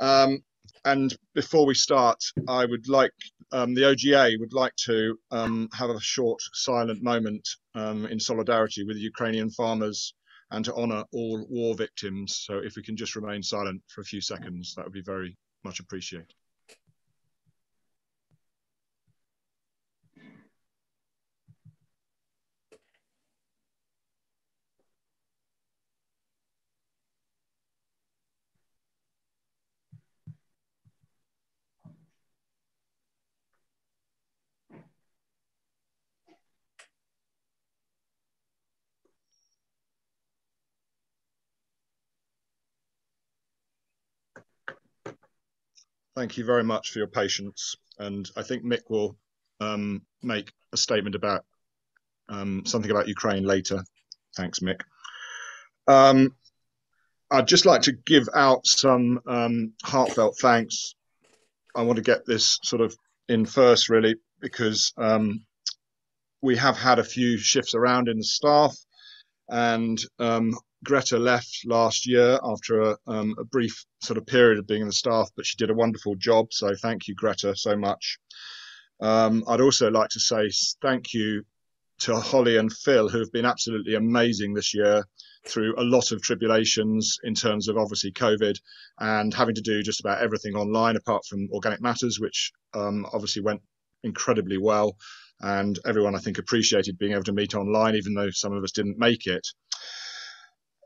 And before we start, I would like the OGA would like to have a short silent moment in solidarity with the Ukrainian farmers and to honour all war victims. So if we can just remain silent for a few seconds, that would be very much appreciated. Thank you very much for your patience. And I think Mick will make a statement about something about Ukraine later. Thanks, Mick. I'd just like to give out some heartfelt thanks. I want to get this sort of in first, really, because we have had a few shifts around in the staff, and Greta left last year after a brief sort of period of being in the staff, but she did a wonderful job. So thank you, Greta, so much. I'd also like to say thank you to Holly and Phil, who have been absolutely amazing this year through a lot of tribulations in terms of obviously COVID and having to do just about everything online apart from Organic Matters, which obviously went incredibly well. And everyone, I think, appreciated being able to meet online, even though some of us didn't make it.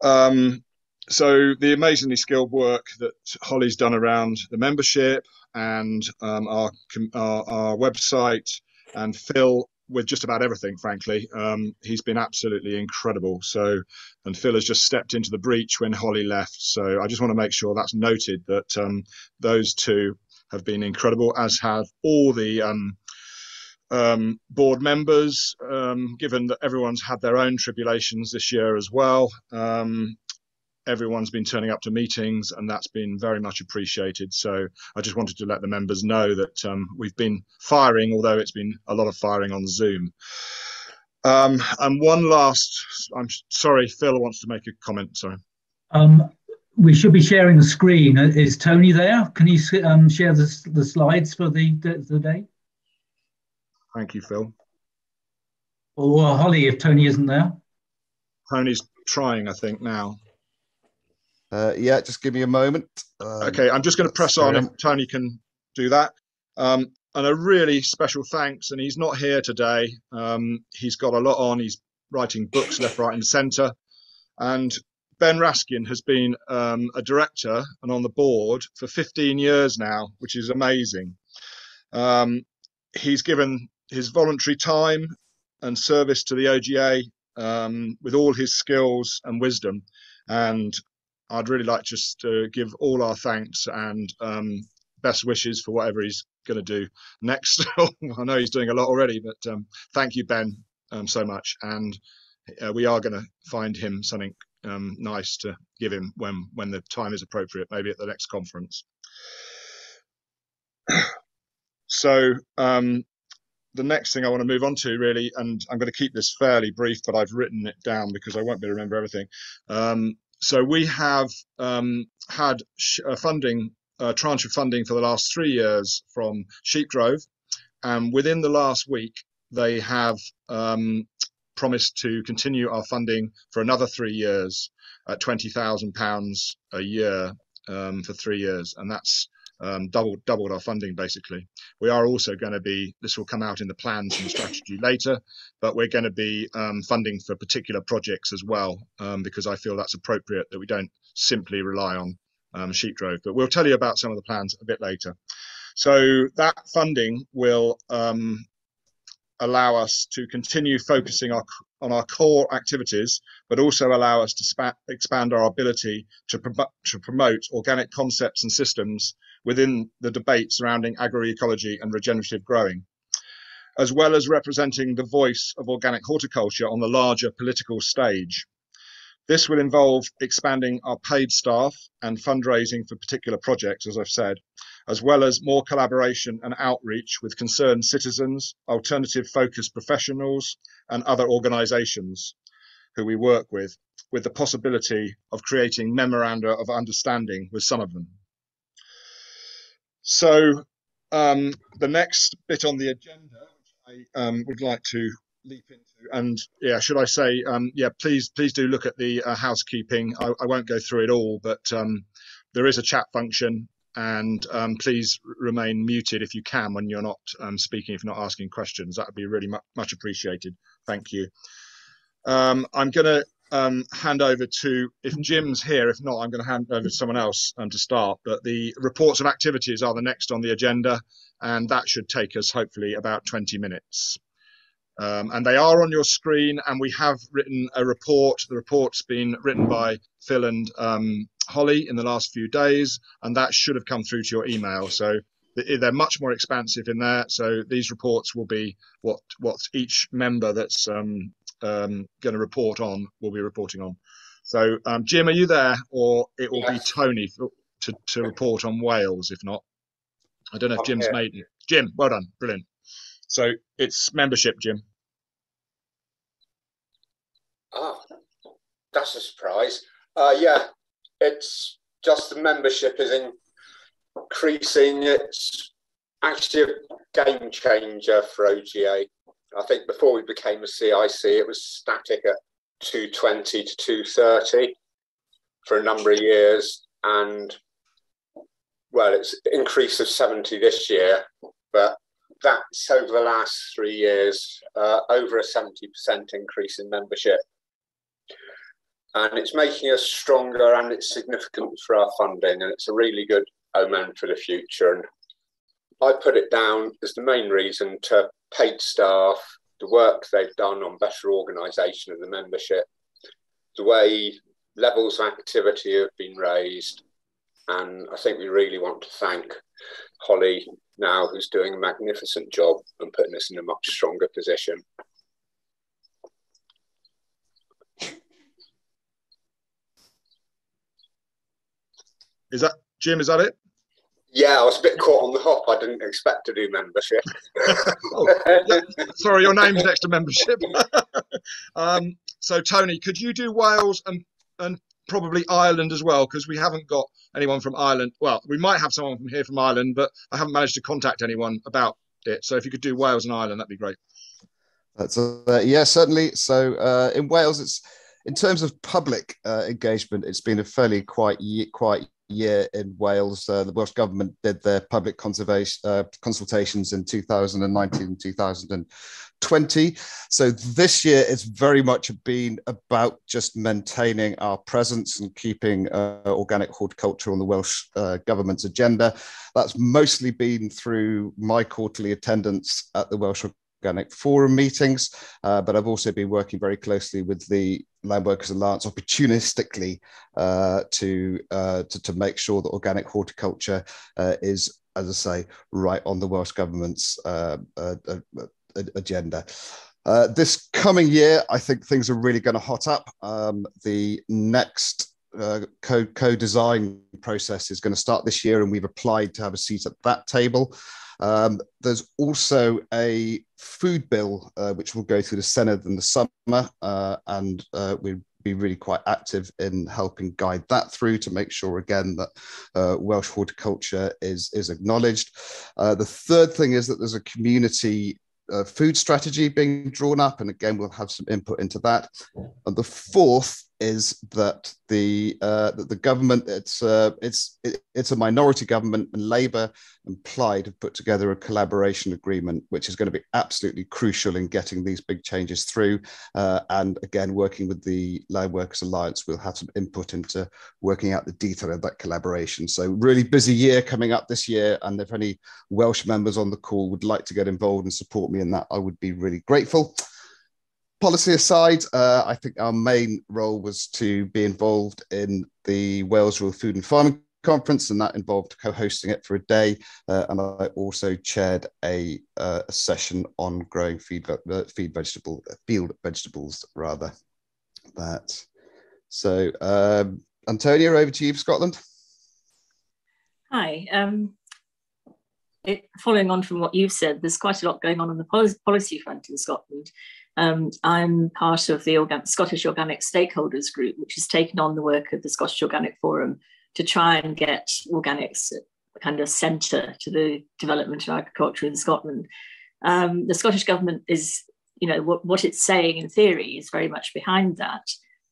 So the amazingly skilled work that Holly's done around the membership and our website, and Phil with just about everything, frankly, he's been absolutely incredible. So, and Phil has just stepped into the breach when Holly left. So I just want to make sure that's noted that those two have been incredible, as have all the board members, given that everyone's had their own tribulations this year as well. Everyone's been turning up to meetings, and that's been very much appreciated. So I just wanted to let the members know that we've been firing, although it's been a lot of firing on Zoom. And one last, I'm sorry, Phil wants to make a comment, sorry. We should be sharing the screen. Is Tony there? Can you share the slides for the day? Thank you, Phil. Or Holly, if Tony isn't there. Tony's trying, I think, now. Yeah, just give me a moment. Okay, I'm just going to press on if Tony can do that. And a really special thanks, and he's not here today. He's got a lot on. He's writing books left, right and centre. And Ben Raskin has been a director and on the board for 15 years now, which is amazing. He's given his voluntary time and service to the OGA with all his skills and wisdom. And I'd really like just to give all our thanks and best wishes for whatever he's going to do next. I know he's doing a lot already, but thank you, Ben, so much. And we are going to find him something nice to give him when the time is appropriate, maybe at the next conference. So the next thing I want to move on to, really, and I'm going to keep this fairly brief, but I've written it down because I won't be able to remember everything. So we have had a tranche of funding for the last 3 years from Sheepgrove, and within the last week they have promised to continue our funding for another 3 years at £20,000 a year for 3 years, and that's doubled our funding basically. We are also going to be, this will come out in the plans and strategy later, but we're going to be funding for particular projects as well, because I feel that's appropriate that we don't simply rely on Sheepgrove. But we'll tell you about some of the plans a bit later. So that funding will allow us to continue focusing on our core activities, but also allow us to expand our ability to promote organic concepts and systems within the debate surrounding agroecology and regenerative growing, as well as representing the voice of organic horticulture on the larger political stage. This will involve expanding our paid staff and fundraising for particular projects, as I've said, as well as more collaboration and outreach with concerned citizens, alternative focused professionals, and other organisations who we work with the possibility of creating memoranda of understanding with some of them. So the next bit on the agenda, which I would like to leap into, and yeah, should I say, yeah, please do look at the housekeeping. I won't go through it all, but there is a chat function, and please remain muted if you can when you're not speaking, if you're not asking questions. That would be really much appreciated. Thank you. I'm going to hand over to, if Jim's here, if not, I'm going to hand over to someone else to start. But the reports of activities are the next on the agenda, and that should take us hopefully about 20 minutes. And they are on your screen, and we have written a report. The report's been written by Phil and Holly in the last few days, and that should have come through to your email. So they're much more expansive in there. So these reports will be what each member that's going to report on will be reporting on. So Jim, are you there? Or it will be Tony to report on Wales, if not. I don't know if Jim's made it. Jim, well done, brilliant. So it's membership, Jim. Oh, that's a surprise. Yeah, it's just the membership is increasing. It's actually a game changer for OGA. I think before we became a CIC, it was static at 220 to 230 for a number of years. And well, it's an increase of 70 this year, but that's over the last 3 years, over a 70% increase in membership. And it's making us stronger, and it's significant for our funding, and it's a really good omen for the future. And I put it down as the main reason to paid staff, the work they've done on better organisation of the membership, the way levels of activity have been raised. And I think we really want to thank Holly now, who's doing a magnificent job and putting us in a much stronger position. Is that, Jim, is that it? Yeah, I was a bit caught on the hop. I didn't expect to do membership. Oh, sorry, your name's next to membership. So Tony, could you do Wales and probably Ireland as well? Because we haven't got anyone from Ireland. Well, we might have someone from here from Ireland, but I haven't managed to contact anyone about it. So if you could do Wales and Ireland, that'd be great. That's yeah, certainly. So in Wales, it's in terms of public engagement, it's been a fairly quiet year in Wales. The Welsh Government did their public consultations in 2019 and 2020. So this year it's very much been about just maintaining our presence and keeping organic horticulture on the Welsh Government's agenda. That's mostly been through my quarterly attendance at the Welsh Organic Forum meetings, but I've also been working very closely with the Land Workers Alliance opportunistically to make sure that organic horticulture is, as I say, right on the Welsh Government's agenda. This coming year, I think things are really going to hot up. The next co-design process is going to start this year, and we've applied to have a seat at that table. There's also a food bill which will go through the Senedd in the summer, and we'll be really quite active in helping guide that through to make sure again that Welsh horticulture is acknowledged. The third thing is that there's a community food strategy being drawn up, and again we'll have some input into that. And the fourth is that the government, it's a minority government, and Labour and Plaid have put together a collaboration agreement, which is going to be absolutely crucial in getting these big changes through. And again, working with the Land Workers Alliance, we'll have some input into working out the detail of that collaboration. So really busy year coming up this year. And if any Welsh members on the call would like to get involved and support me in that, I would be really grateful. Policy aside, I think our main role was to be involved in the Wales Rural Food and Farming Conference, and that involved co-hosting it for a day. And I also chaired a session on growing field vegetables rather. That. So, Antonia, over to you for Scotland. Hi. Following on from what you've said, there's quite a lot going on the policy front in Scotland. I'm part of the Scottish Organic Stakeholders Group, which has taken on the work of the Scottish Organic Forum to try and get organics kind of centre to the development of agriculture in Scotland. The Scottish Government is, what it's saying in theory is very much behind that.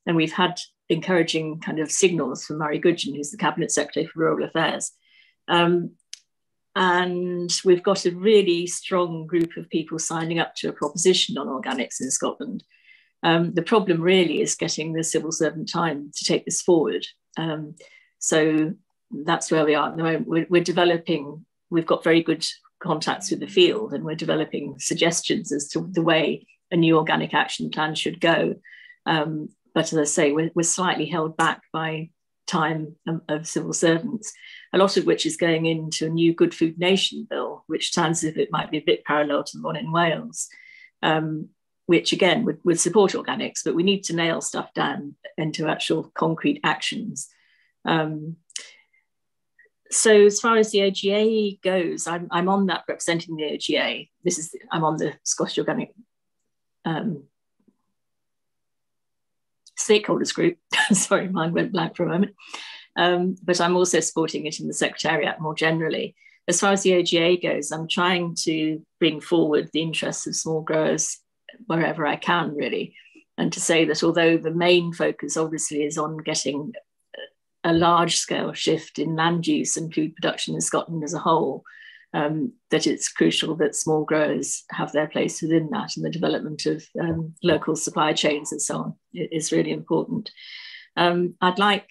And we've had encouraging kind of signals from Murray Goodgen, who's the Cabinet Secretary for Rural Affairs. And we've got a really strong group of people signing up to a proposition on organics in Scotland. The problem really is getting the civil servant time to take this forward. So that's where we are at the moment. We're developing, we've got very good contacts with the field, and we're developing suggestions as to the way a new organic action plan should go. But as I say, we're slightly held back by time of civil servants, a lot of which is going into a new Good Food Nation bill, which sounds as if it might be a bit parallel to the one in Wales, which again would support organics, but we need to nail stuff down into actual concrete actions. So as far as the OGA goes, I'm on that representing the OGA. I'm on the Scottish Organic Stakeholders Group. Sorry, mine went blank for a moment. But I'm also supporting it in the Secretariat more generally. As far as the OGA goes, I'm trying to bring forward the interests of small growers wherever I can, really. And to say that although the main focus obviously is on getting a large-scale shift in land use and food production in Scotland as a whole, that it's crucial that small growers have their place within that, and the development of local supply chains and so on is really important. I'd like,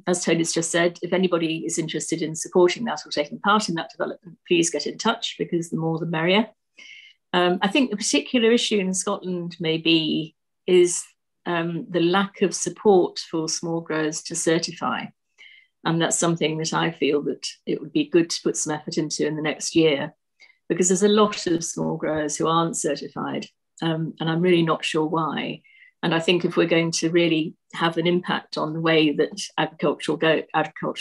as Tony's just said, if anybody is interested in supporting that or taking part in that development, please get in touch, because the more the merrier. I think the particular issue in Scotland is the lack of support for small growers to certify. And that's something that I feel that it would be good to put some effort into in the next year, because there's a lot of small growers who aren't certified, and I'm really not sure why. And I think if we're going to really have an impact on the way that agriculture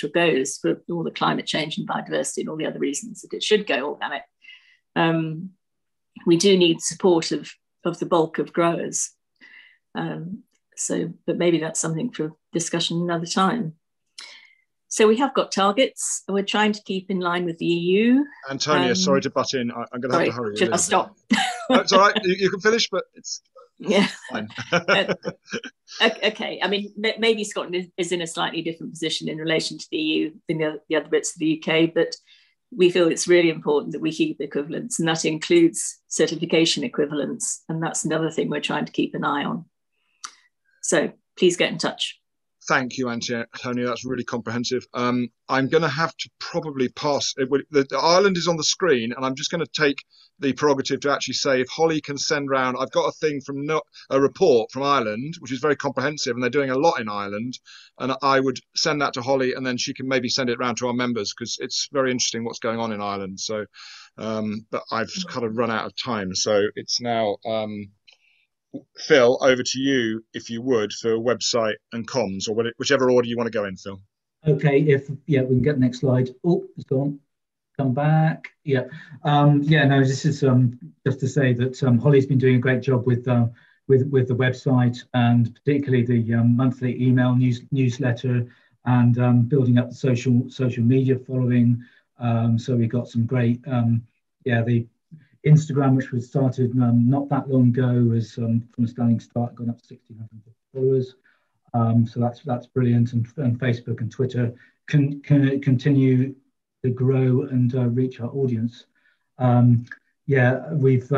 goes, for all the climate change and biodiversity and all the other reasons that it should go organic, we do need support of the bulk of growers. But maybe that's something for discussion another time. So we have got targets. We're trying to keep in line with the EU. Antonia, sorry to butt in. I'm going to have to hurry. Should I stop? No, it's all right. You can finish, but it's fine. Okay. I mean, maybe Scotland is in a slightly different position in relation to the EU than the other bits of the UK, but we feel it's really important that we keep equivalence, and that includes certification equivalence. And that's another thing we're trying to keep an eye on. So please get in touch. Thank you, Antonia. That's really comprehensive. I'm going to have to probably pass. The Ireland is on the screen, and I'm just going to take the prerogative to actually say, if Holly can send round, I've got a thing from a report from Ireland, which is very comprehensive, and they're doing a lot in Ireland. And I would send that to Holly, and then she can maybe send it round to our members, because it's very interesting what's going on in Ireland. So, but I've kind of run out of time, so it's now. Phil, over to you, if you would, for website and comms, or whichever order you want to go in, Phil. Okay, we can get the next slide. Oh, it's gone. Come back. Yeah. No, this is just to say that Holly's been doing a great job with the website, and particularly the monthly email newsletter, and building up the social media following. So we got some great, the Instagram, which was started not that long ago, was from a standing start, gone up to 1,600 followers. So that's brilliant. And Facebook and Twitter can continue to grow and reach our audience. We've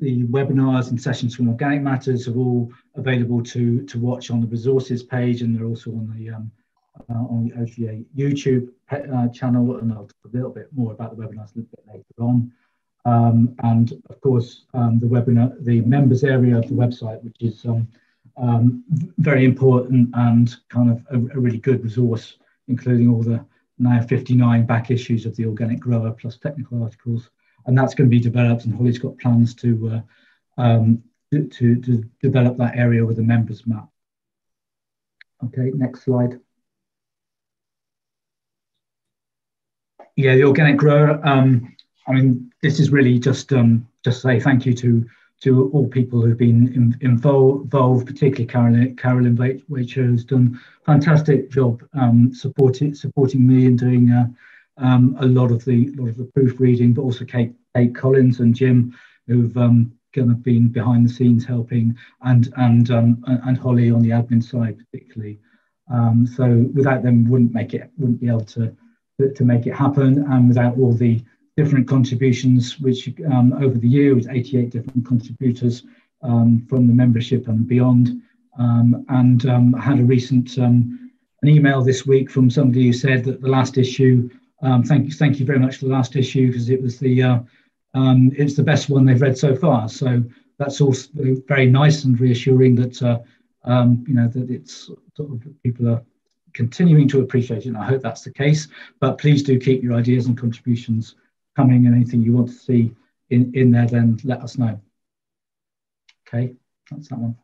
the webinars and sessions from Organic Matters are all available to watch on the resources page, and they're also on the OGA YouTube channel. And I'll talk a little bit more about the webinars a little bit later on. And of course, the members area of the website, which is very important and kind of a really good resource, including all the now 59 back issues of the Organic Grower plus technical articles, and that's going to be developed. And Holly's got plans to develop that area with a members map. Okay, next slide. Yeah, the Organic Grower. I mean, this is really just say thank you to to all people who've been involved, particularly Carolyn Wacher, who's done a fantastic job supporting me and doing a lot of the proofreading, but also Kate Collins and Jim, who've kind of been behind the scenes helping, and Holly on the admin side particularly. So without them, wouldn't be able to make it happen, and without all the different contributions, which over the year was 88 different contributors from the membership and beyond. I had a recent an email this week from somebody who said that the last issue, thank you very much for the last issue, because it was it's the best one they've read so far. So that's also very nice and reassuring that that it's sort of people are continuing to appreciate it. And I hope that's the case. But please do keep your ideas and contributions coming, and anything you want to see in there, then let us know. Okay, that's that one.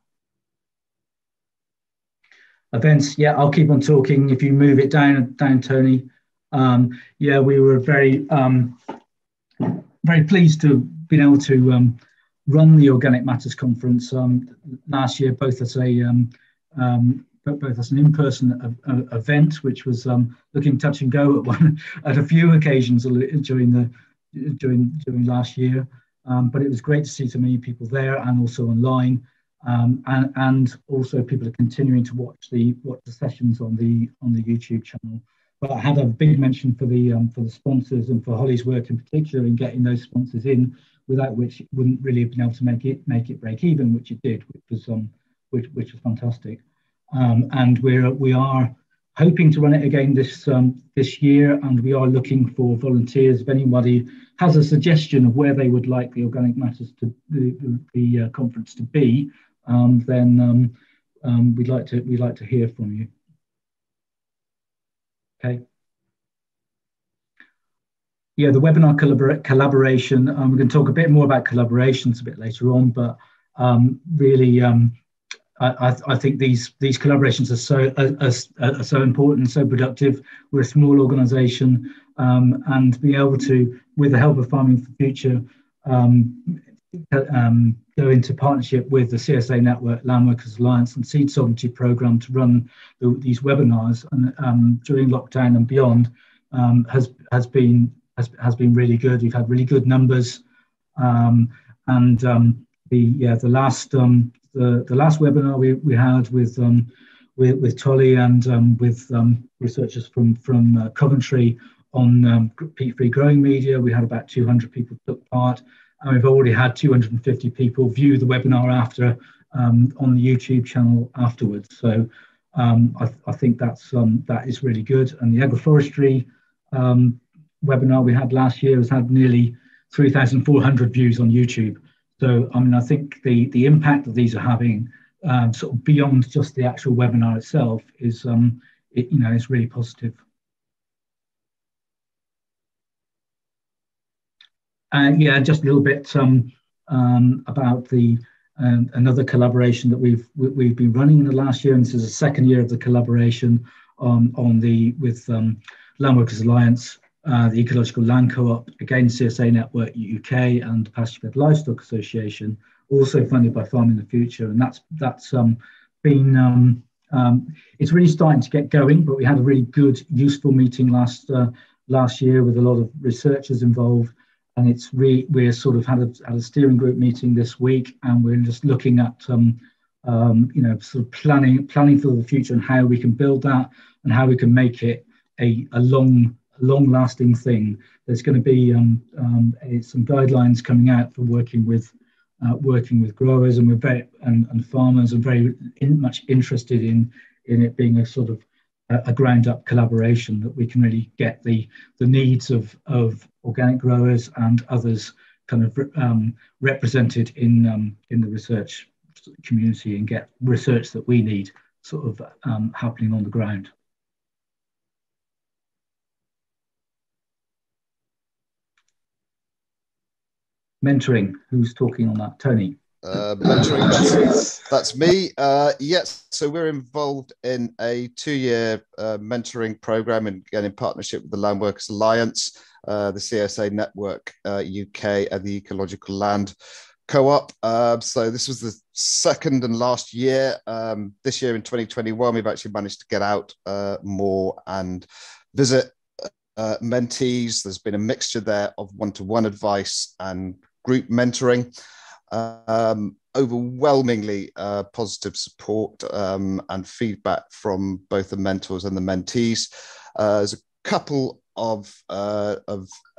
Events, yeah, I'll keep on talking. If you move it down, Tony. Yeah, we were very pleased to have been able to run the Organic Matters conference last year, both as an in-person event, which was looking touch and go at a few occasions during last year, but it was great to see so many people there and also online, and also people are continuing to watch the sessions on the YouTube channel. But I had a big mention for the sponsors and for Holly's work in particular in getting those sponsors in, without which it wouldn't really have been able to make it break even, which it did, which was fantastic. And we are hoping to run it again this year, and we are looking for volunteers. If anybody has a suggestion of where they would like the Organic Matters to the conference to be, then we'd like to hear from you. Okay. Yeah, the webinar collaboration. We're going to talk a bit more about collaborations a bit later on, but really, I think these collaborations are so important and so productive. We're a small organisation, and being able to, with the help of Farming for the Future, go into partnership with the CSA Network, Land Workers Alliance, and Seed Sovereignty Programme to run these webinars and during lockdown and beyond has been really good. We've had really good numbers, and the last webinar we had with Tolly and with researchers from Coventry on peat-free growing media, we had about 200 people took part, and we've already had 250 people view the webinar after on the YouTube channel afterwards. So I think that is really good. And the agroforestry webinar we had last year has had nearly 3,400 views on YouTube. So I mean, I think the impact that these are having, sort of beyond just the actual webinar itself, is is really positive. Yeah, just a little bit about the another collaboration that we've been running in the last year, and this is the second year of the collaboration with Land Workers Alliance, the Ecological Land Co-op, again CSA Network UK, and Pasture-Fed Livestock Association, also funded by Farming the Future, and that's been it's really starting to get going. But we had a really good, useful meeting last year with a lot of researchers involved. And we're sort of had a steering group meeting this week, and we're just looking at sort of planning for the future and how we can build that and how we can make it a long-lasting thing. There's going to be some guidelines coming out for working with growers, and we're and farmers are very much interested in it being a sort of a ground-up collaboration, that we can really get the needs of organic growers and others kind of represented in the research community, and get research that we need sort of happening on the ground. Mentoring, who's talking on that? Tony. Mentoring, that's me. Yes, so we're involved in a 2-year mentoring program, and again in partnership with the Land Workers Alliance, the CSA Network UK, and the Ecological Land co-op. So this was the second and last year. This year in 2021, we've actually managed to get out more and visit mentees. There's been a mixture there of one-to-one advice and group mentoring. Overwhelmingly positive support and feedback from both the mentors and the mentees. There's a couple of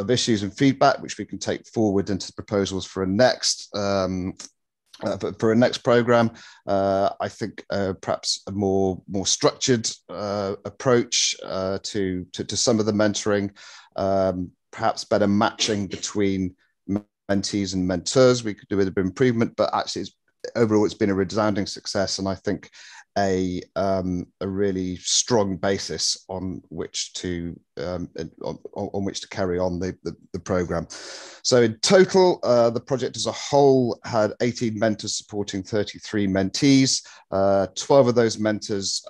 issues and feedback which we can take forward into proposals for a next program. I think perhaps a more structured approach to some of the mentoring, perhaps better matching between mentees and mentors. We could do with a bit of improvement, but actually overall it's been a resounding success, and I think a really strong basis on which to carry on the program. So in total, the project as a whole had 18 mentors supporting 33 mentees. 12 of those mentors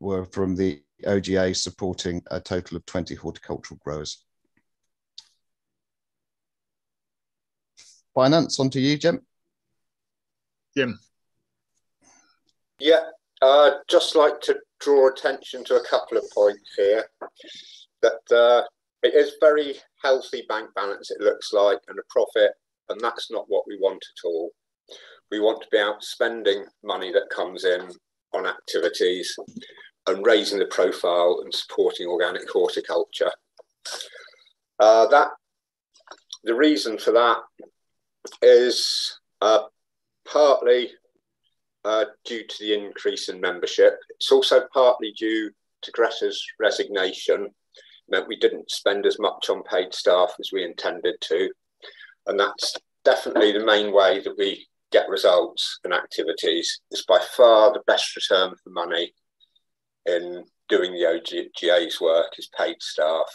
were from the OGA, supporting a total of 20 horticultural growers. Finance, on to you, Jim. Yeah, just like to draw attention to a couple of points here. That it is very healthy bank balance, it looks like, and a profit, and that's not what we want at all. We want to be out spending money that comes in on activities and raising the profile and supporting organic horticulture. The reason for that is partly due to the increase in membership. It's also partly due to Greta's resignation. Meant we didn't spend as much on paid staff as we intended to, and that's definitely the main way that we get results and activities. It's by far the best return for money in doing the OGA's work is paid staff.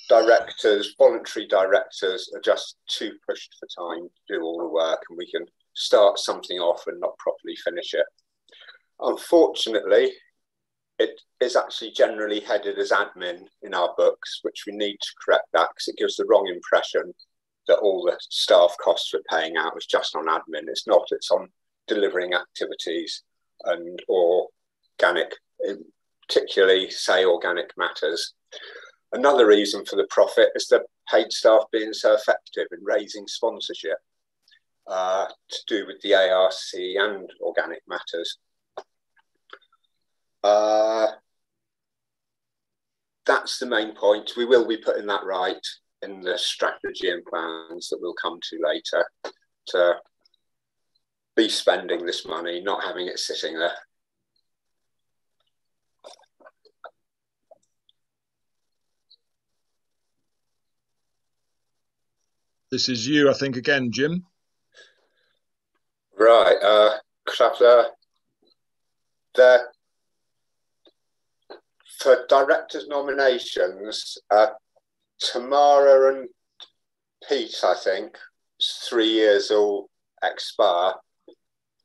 Directors, voluntary directors, are just too pushed for time to do all the work, and we can start something off and not properly finish it. Unfortunately, it is actually generally headed as admin in our books, which we need to correct that, because it gives the wrong impression that all the staff costs we're paying out is just on admin. It's not, it's on delivering activities and organic, particularly say organic matters. Another reason for the profit is the paid staff being so effective in raising sponsorship to do with the ARC and organic matters. That's the main point. We will be putting that right in the strategy and plans that we'll come to later, to be spending this money, not having it sitting there. This is you, I think, again, Jim. Right, for directors' nominations, Tamara and Pete, I think, 3 years will expire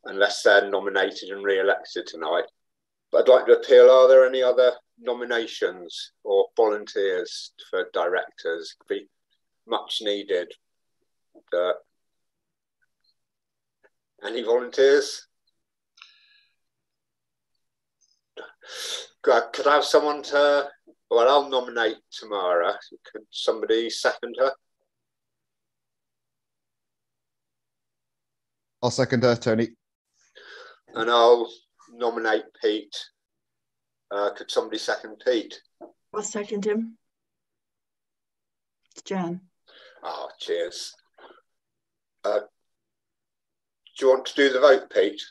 unless they're nominated and re-elected tonight. But I'd like to appeal, are there any other nominations or volunteers for directors? Be much needed. Any volunteers? Could I have someone to, well, I'll nominate Tamara. Could somebody second her? I'll second her, Tony. And I'll nominate Pete. Could somebody second Pete? I'll second him. It's Jan. Oh, cheers. Do you want to do the vote, Pete?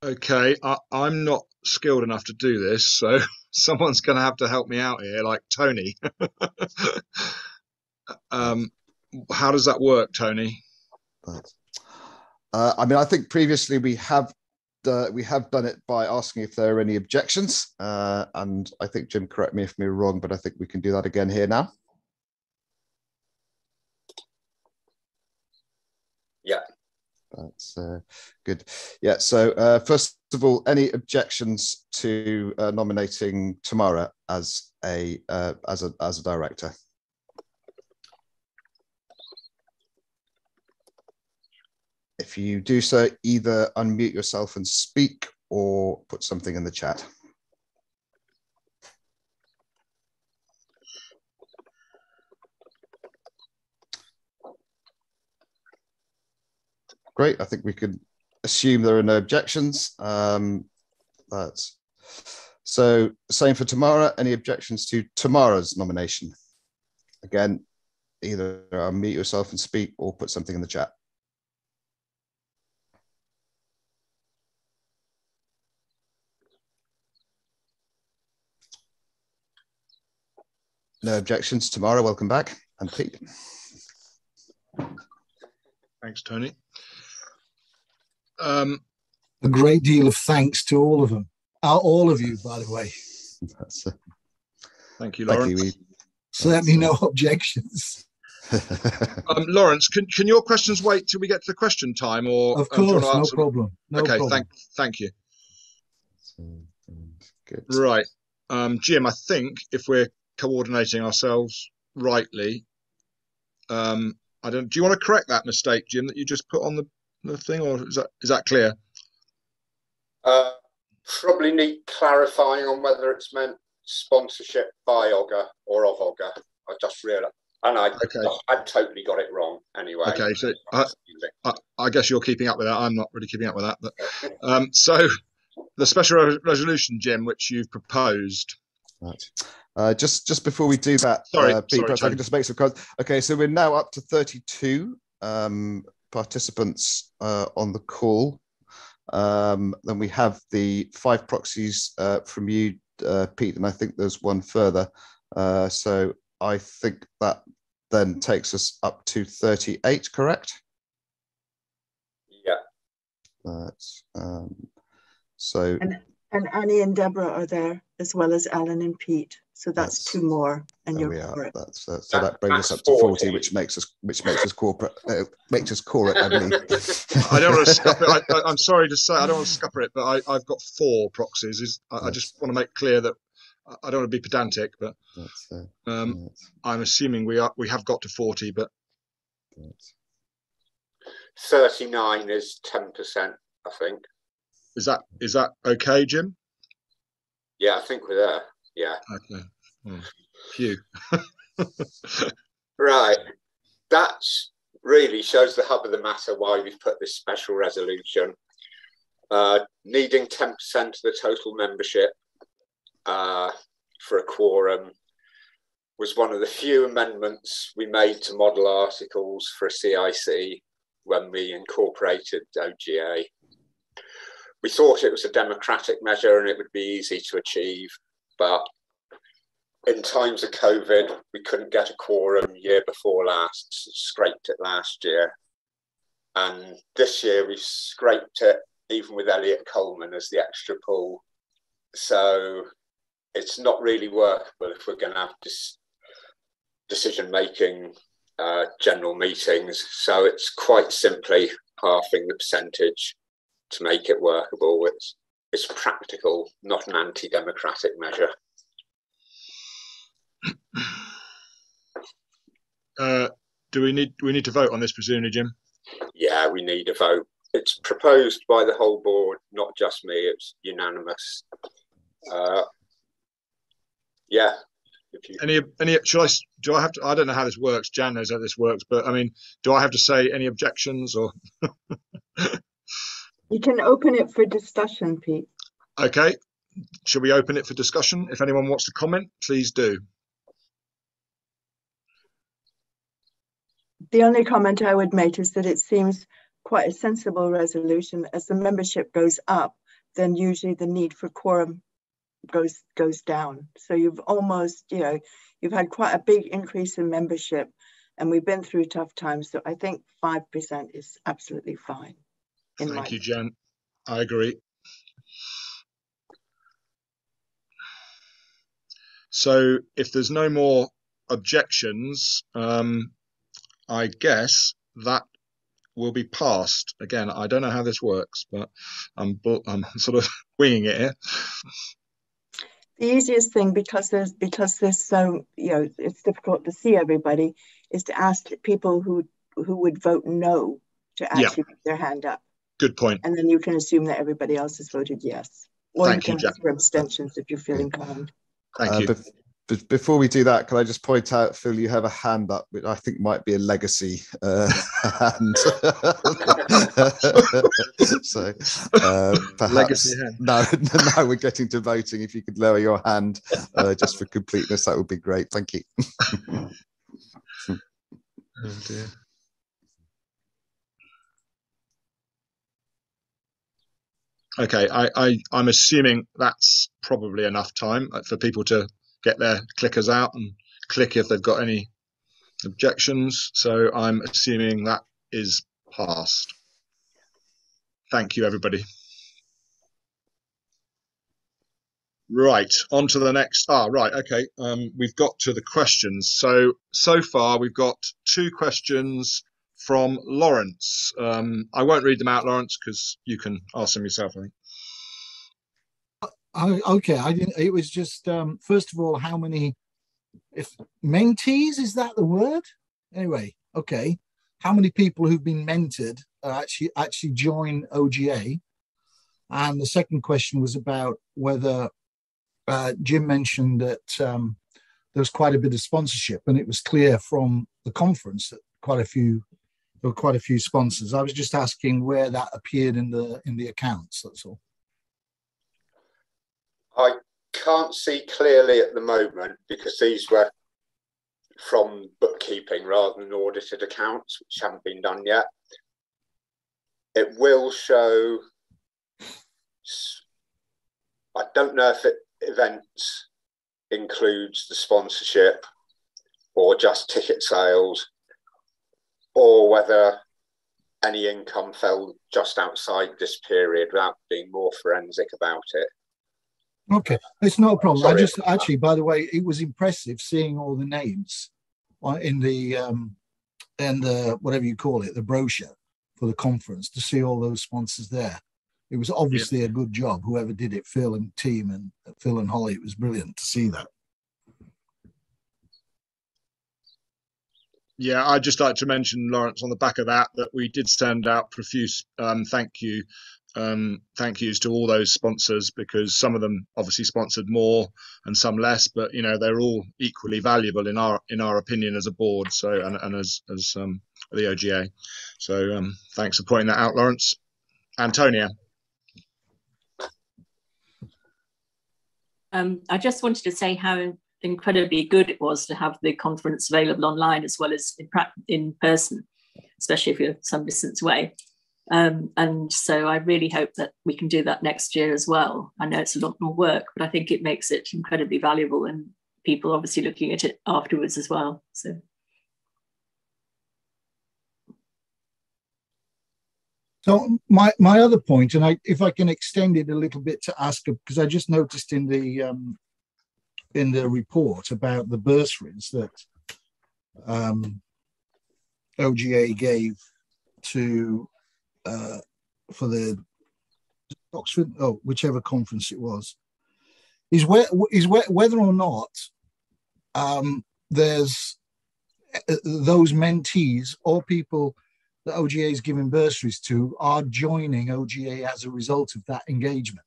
Okay, I'm not skilled enough to do this, so someone's going to have to help me out here, like Tony. How does that work, Tony? I mean, I think previously we have done it by asking if there are any objections, and I think, Jim, correct me if I'm wrong, but I think we can do that again here now. Yeah. That's good. Yeah. So first of all, any objections to nominating Tamara as a director? If you do so, either unmute yourself and speak or put something in the chat. Great. I think we could assume there are no objections. So same for Tamara. Any objections to Tamara's nomination? Again, either unmute yourself and speak or put something in the chat. No objections. Tamara, welcome back. And Pete. Thanks, Tony. A great deal of thanks to all of them. All of you, by the way. Thank you, Lawrence. Thank you. Certainly no objections. Lawrence, can your questions wait till we get to the question time, or of course, no problem. No okay, problem. thank you. Good. Right, Jim, I think if we're coordinating ourselves rightly, do you want to correct that mistake, Jim, that you just put on the thing, or is that clear? Probably need clarifying on whether it's meant sponsorship by OGA or of OGA. I just realised, and I totally got it wrong anyway. Okay, so I guess you're keeping up with that. I'm not really keeping up with that. But so the special resolution, Jim, which you've proposed. Right. Just before we do that, Pete, perhaps I can just make some comments. Okay, so we're now up to 32 participants on the call. Then we have the 5 proxies from you, Pete, and I think there's one further. So I think that then takes us up to 38, correct? Yeah. So. And Annie and Deborah are there, as well as Alan and Pete. So that's 2 more, and you're correct. So that brings us up to 40, which makes us corporate. Makes us core it, I believe. I don't want to scupper it. I'm sorry to say, I don't want to scupper it, but I've got 4 proxies. I just want to make clear that I don't want to be pedantic, but I'm assuming we have got to 40, but 39 is 10%, I think. Is that okay, Jim? Yeah, I think we're there. Yeah. Okay. Phew. Right. That really shows the hub of the matter why we've put this special resolution. Needing 10% of the total membership for a quorum was one of the few amendments we made to model articles for a CIC when we incorporated OGA. We thought it was a democratic measure and it would be easy to achieve, but in times of COVID, we couldn't get a quorum year before last, scraped it last year. And this year we scraped it even with Eliot Coleman as the extra pool. So it's not really workable if we're going to have decision-making general meetings. So it's quite simply halving the percentage to make it workable. It's practical, not an anti-democratic measure. Do we need to vote on this, presumably, Jim? Yeah, we need a vote. It's proposed by the whole board, not just me. It's unanimous. Yeah. Any? Do I have to? I don't know how this works. Jan knows how this works, but I mean, do I have to say any objections or? You can open it for discussion, Pete. Okay. Should we open it for discussion? If anyone wants to comment, please do. The only comment I would make is that it seems quite a sensible resolution. As the membership goes up, then usually the need for quorum goes down. So you've almost, you've had quite a big increase in membership, and we've been through tough times. So I think 5% is absolutely fine. Thank you, Jan. I agree. So if there's no more objections, I guess that will be passed. Again, I don't know how this works, but I'm sort of winging it here. The easiest thing, because there's so, it's difficult to see everybody, is to ask people who would vote no to actually put their hand up. Good point. And then you can assume that everybody else has voted yes. Or Thank you you, can Jack. ask for abstentions if you're feeling kind. Thank you. Before we do that, can I just point out, Phil, you have a hand up, which I think might be a legacy hand. So perhaps Legacy hand. now we're getting to voting. If you could lower your hand just for completeness, that would be great. Thank you. Oh dear. Okay, I'm assuming that's probably enough time for people to get their clickers out and click if they've got any objections. So I'm assuming that is passed. Thank you, everybody. Right, on to the next. Right, okay. We've got to the questions. So far we've got 2 questions from Lawrence. I won't read them out, Lawrence, because you can ask them yourself, I think. Okay, I didn't. It was just first of all, how many, if mentees, is that the word? Anyway, okay, how many people who've been mentored actually join OGA? And the second question was about whether Jim mentioned that there was quite a bit of sponsorship, and it was clear from the conference that there were quite a few sponsors. I was just asking where that appeared in the accounts. That's all. I can't see clearly at the moment because these were from bookkeeping rather than audited accounts, which haven't been done yet. It will show, I don't know if events includes the sponsorship or just ticket sales, or whether any income fell just outside this period without being more forensic about it. Okay, it's not a problem. Sorry. I just actually, by the way, it was impressive seeing all the names in the whatever you call it, the brochure for the conference, to see all those sponsors there. It was obviously a good job, whoever did it, Phil and team, and Phil and Holly. It was brilliant to see that. Yeah, I'd just like to mention, Lawrence, on the back of that we did send out profuse thank yous to all those sponsors, because some of them obviously sponsored more and some less, but you know, they're all equally valuable in our opinion as a board, so and as the OGA. So thanks for pointing that out, Lawrence. Antonia. I just wanted to say how incredibly good it was to have the conference available online as well as in person, especially if you're some distance away. And so I really hope that we can do that next year as well. I know it's a lot more work, but I think it makes it incredibly valuable, and people obviously looking at it afterwards as well. So my other point, and if I can extend it a little bit to ask, because I just noticed in the report about the bursaries that OGA gave to for the Oxford, whichever conference it was, is whether or not there's those mentees or people that OGA is giving bursaries to are joining OGA as a result of that engagement.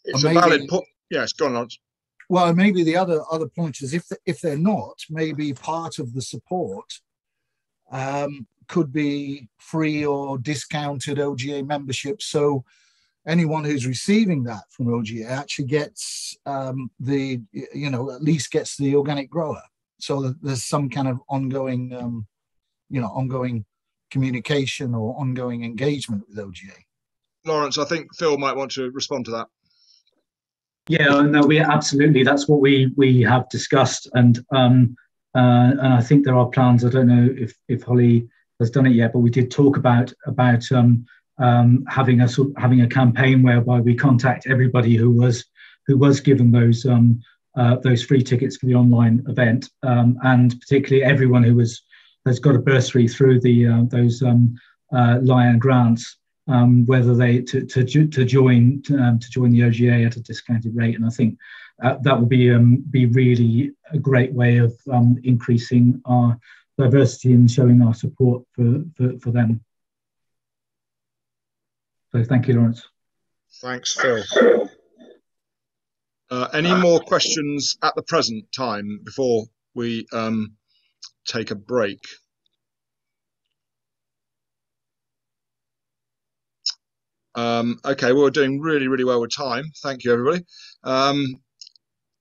It's a valid point. Yes, go on, Lawrence. Well, maybe the other point is if they're not, maybe part of the support could be free or discounted OGA membership. So anyone who's receiving that from OGA actually gets at least gets the organic grower. So that there's some kind of ongoing, ongoing communication or ongoing engagement with OGA. Lawrence, I think Phil might want to respond to that. Yeah, no, absolutely. That's what we have discussed, and I think there are plans. I don't know if Holly has done it yet, but we did talk about having a campaign whereby we contact everybody who was given those free tickets for the online event, and particularly everyone who has got a bursary through those Lion grants, whether they to join the OGA at a discounted rate. And I think that would be really a great way of increasing diversity and showing our support for them. So thank you, Lawrence. Thanks, Phil. Any more questions at the present time before we take a break? Okay, well, we're doing really, really well with time. Thank you, everybody.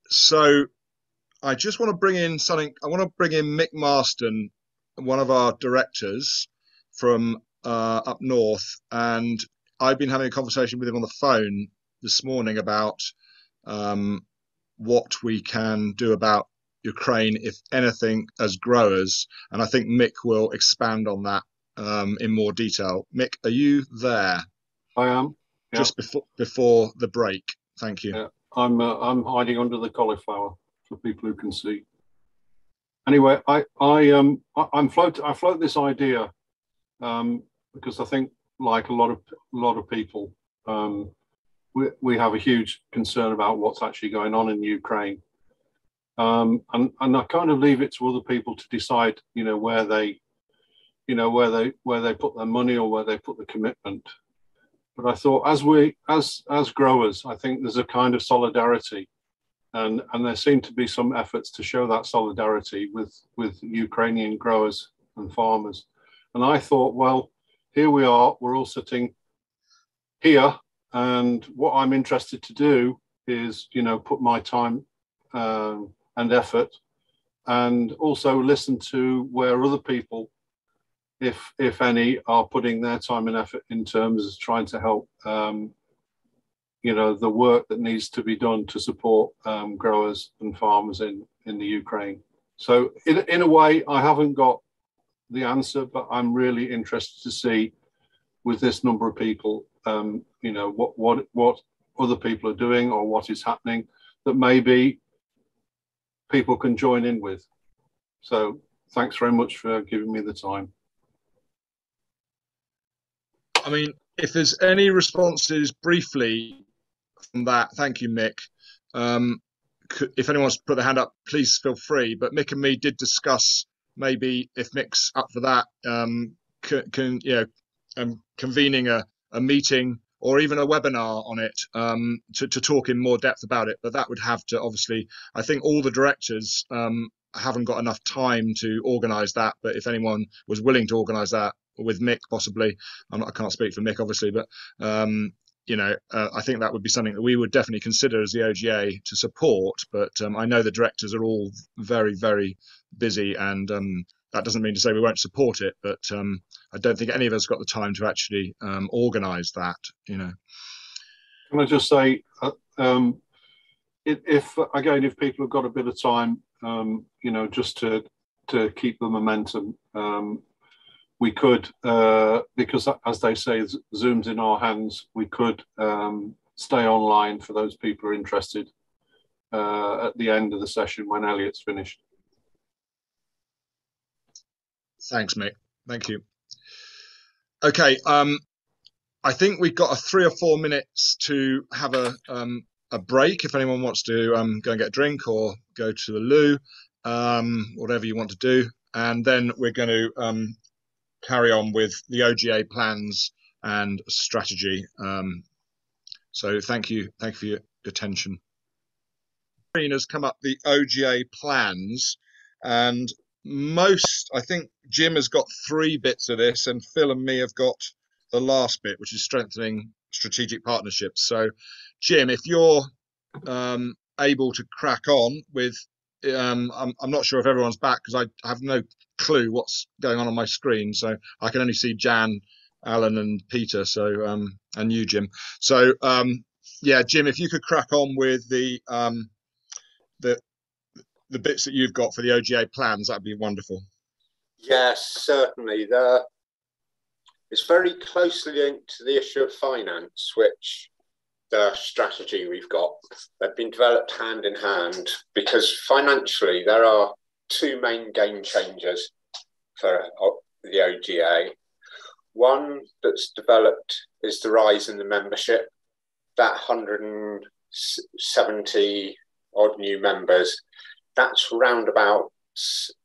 So I just want to bring in something. I want to bring in Mick Marston, one of our directors from up north, and I've been having a conversation with him on the phone this morning about what we can do about Ukraine, if anything, as growers. And I think Mick will expand on that in more detail. Mick, are you there? I am. Yeah. Just before the break. Thank you. Yeah. I'm hiding under the cauliflower for people who can see. Anyway, I float this idea because I think, like a lot of people, we have a huge concern about what's actually going on in Ukraine, and I kind of leave it to other people to decide, where they put their money or where they put the commitment. But I thought, as growers, I think there's a kind of solidarity, and there seem to be some efforts to show that solidarity with Ukrainian growers and farmers. And I thought, well, here we are, we're all sitting here, and what I'm interested to do is, put my time and effort, and also listen to where other people, if any, are putting their time and effort in terms of trying to help, the work that needs to be done to support growers and farmers in the Ukraine. So in a way, I haven't got the answer, but I'm really interested to see, with this number of people, what other people are doing or what is happening that maybe people can join in with. So thanks very much for giving me the time. I mean, if there's any responses briefly from that, thank you, Mick. If anyone wants to put their hand up, please feel free. But Mick and me did discuss, maybe if Mick's up for that, convening a meeting or even a webinar on it to talk in more depth about it. But that would have to, obviously, I think all the directors haven't got enough time to organise that. But if anyone was willing to organise that with Mick, possibly, I can't speak for Mick, obviously, but I think that would be something that we would definitely consider as the OGA to support. But I know the directors are all very, very busy, and that doesn't mean to say we won't support it, but I don't think any of us got the time to actually organise that. Can I just say, if people have got a bit of time, just to keep the momentum, we could, because as they say, Zoom's in our hands, we could stay online for those people who are interested at the end of the session when Eliot's finished. Thanks, Mick. Thank you. Okay, I think we've got 3 or 4 minutes to have a break if anyone wants to go and get a drink or go to the loo, whatever you want to do. And then we're going to carry on with the OGA plans and strategy. So thank you for your attention. Has come up the OGA plans, and I think Jim has got 3 bits of this, and Phil and me have got the last bit, which is strengthening strategic partnerships. So Jim, if you're able to crack on with, I'm not sure if everyone's back because I have no clue what's going on my screen, so I can only see Jan, Alan and Peter, so and you, Jim. So yeah, Jim, if you could crack on with the bits that you've got for the OGA plans, that'd be wonderful. Yes, certainly. It's very closely linked to the issue of finance, which the strategy we've got, they've been developed hand in hand, because financially there are 2 main game changers for the OGA. One that's developed is the rise in the membership, that 170 odd new members. That's round about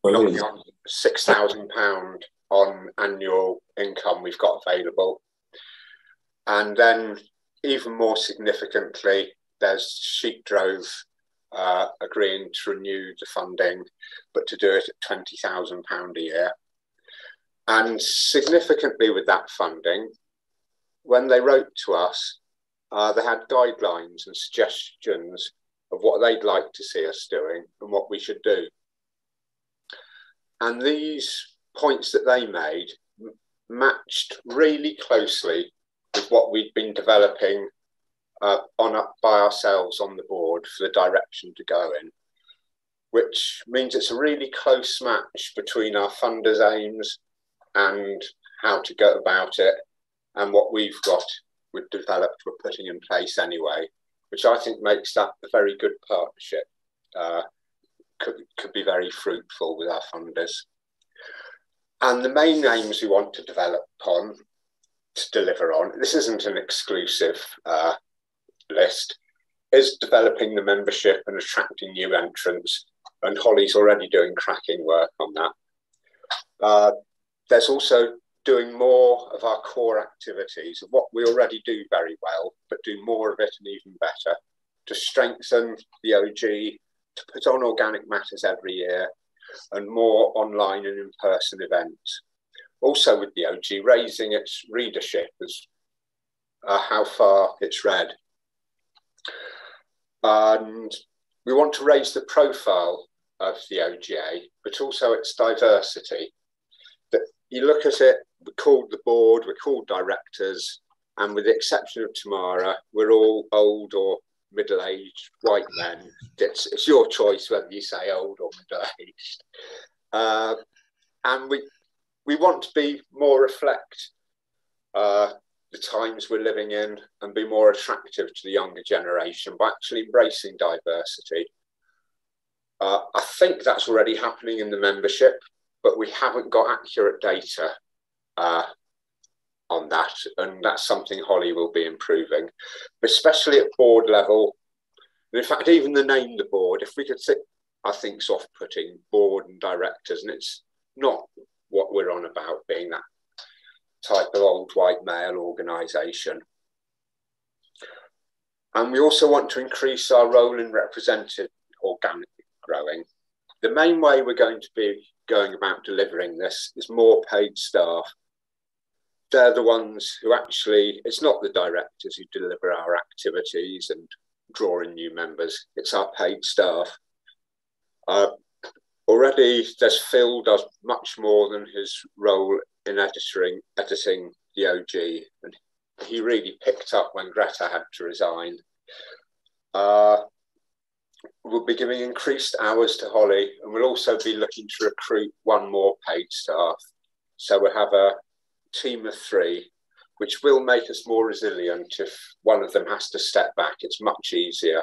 knocking on £6,000 on annual income we've got available. And then even more significantly, there's Sheep Drove agreeing to renew the funding, but to do it at £20,000 a year. And significantly with that funding, when they wrote to us, they had guidelines and suggestions of what they'd like to see us doing and what we should do. And these points that they made matched really closely with what we'd been developing by ourselves on the board for the direction to go in, which means it's a really close match between our funders' aims and how to go about it and what we've developed, we're putting in place anyway, which I think makes that a very good partnership. Could be very fruitful with our funders. And the main aims we want to develop on, to deliver on, this isn't an exclusive list, is developing the membership and attracting new entrants. And Holly's already doing cracking work on that. There's also doing more of our core activities, of what we already do very well, but do more of it and even better, to strengthen the OG, to put on organic matters every year, and more online and in-person events. Also with the OG, raising its readership as how far it's read. And we want to raise the profile of the OGA, but also its diversity. That you look at it, we're called the board, we're called directors, and with the exception of Tamara, we're all old or middle-aged white men. It's your choice whether you say old or middle-aged. And we want to be more reflect the times we're living in and be more attractive to the younger generation by actually embracing diversity. I think that's already happening in the membership, but we haven't got accurate data on that, and that's something Holly will be improving, especially at board level. And in fact, even the name the board, if we could think, I think it's off-putting, board and directors, and it's not what we're on about, being that type of old white male organisation. And we also want to increase our role in represented organic growing. The main way we're going to be going about delivering this is more paid staff. They're the ones who actually, it's not the directors who deliver our activities and draw in new members, it's our paid staff. Already there's Phil does much more than his role in editing the OG, and he really picked up when Greta had to resign. We'll be giving increased hours to Holly, and we'll also be looking to recruit one more paid staff. So we'll have a team of 3, which will make us more resilient. If one of them has to step back, it's much easier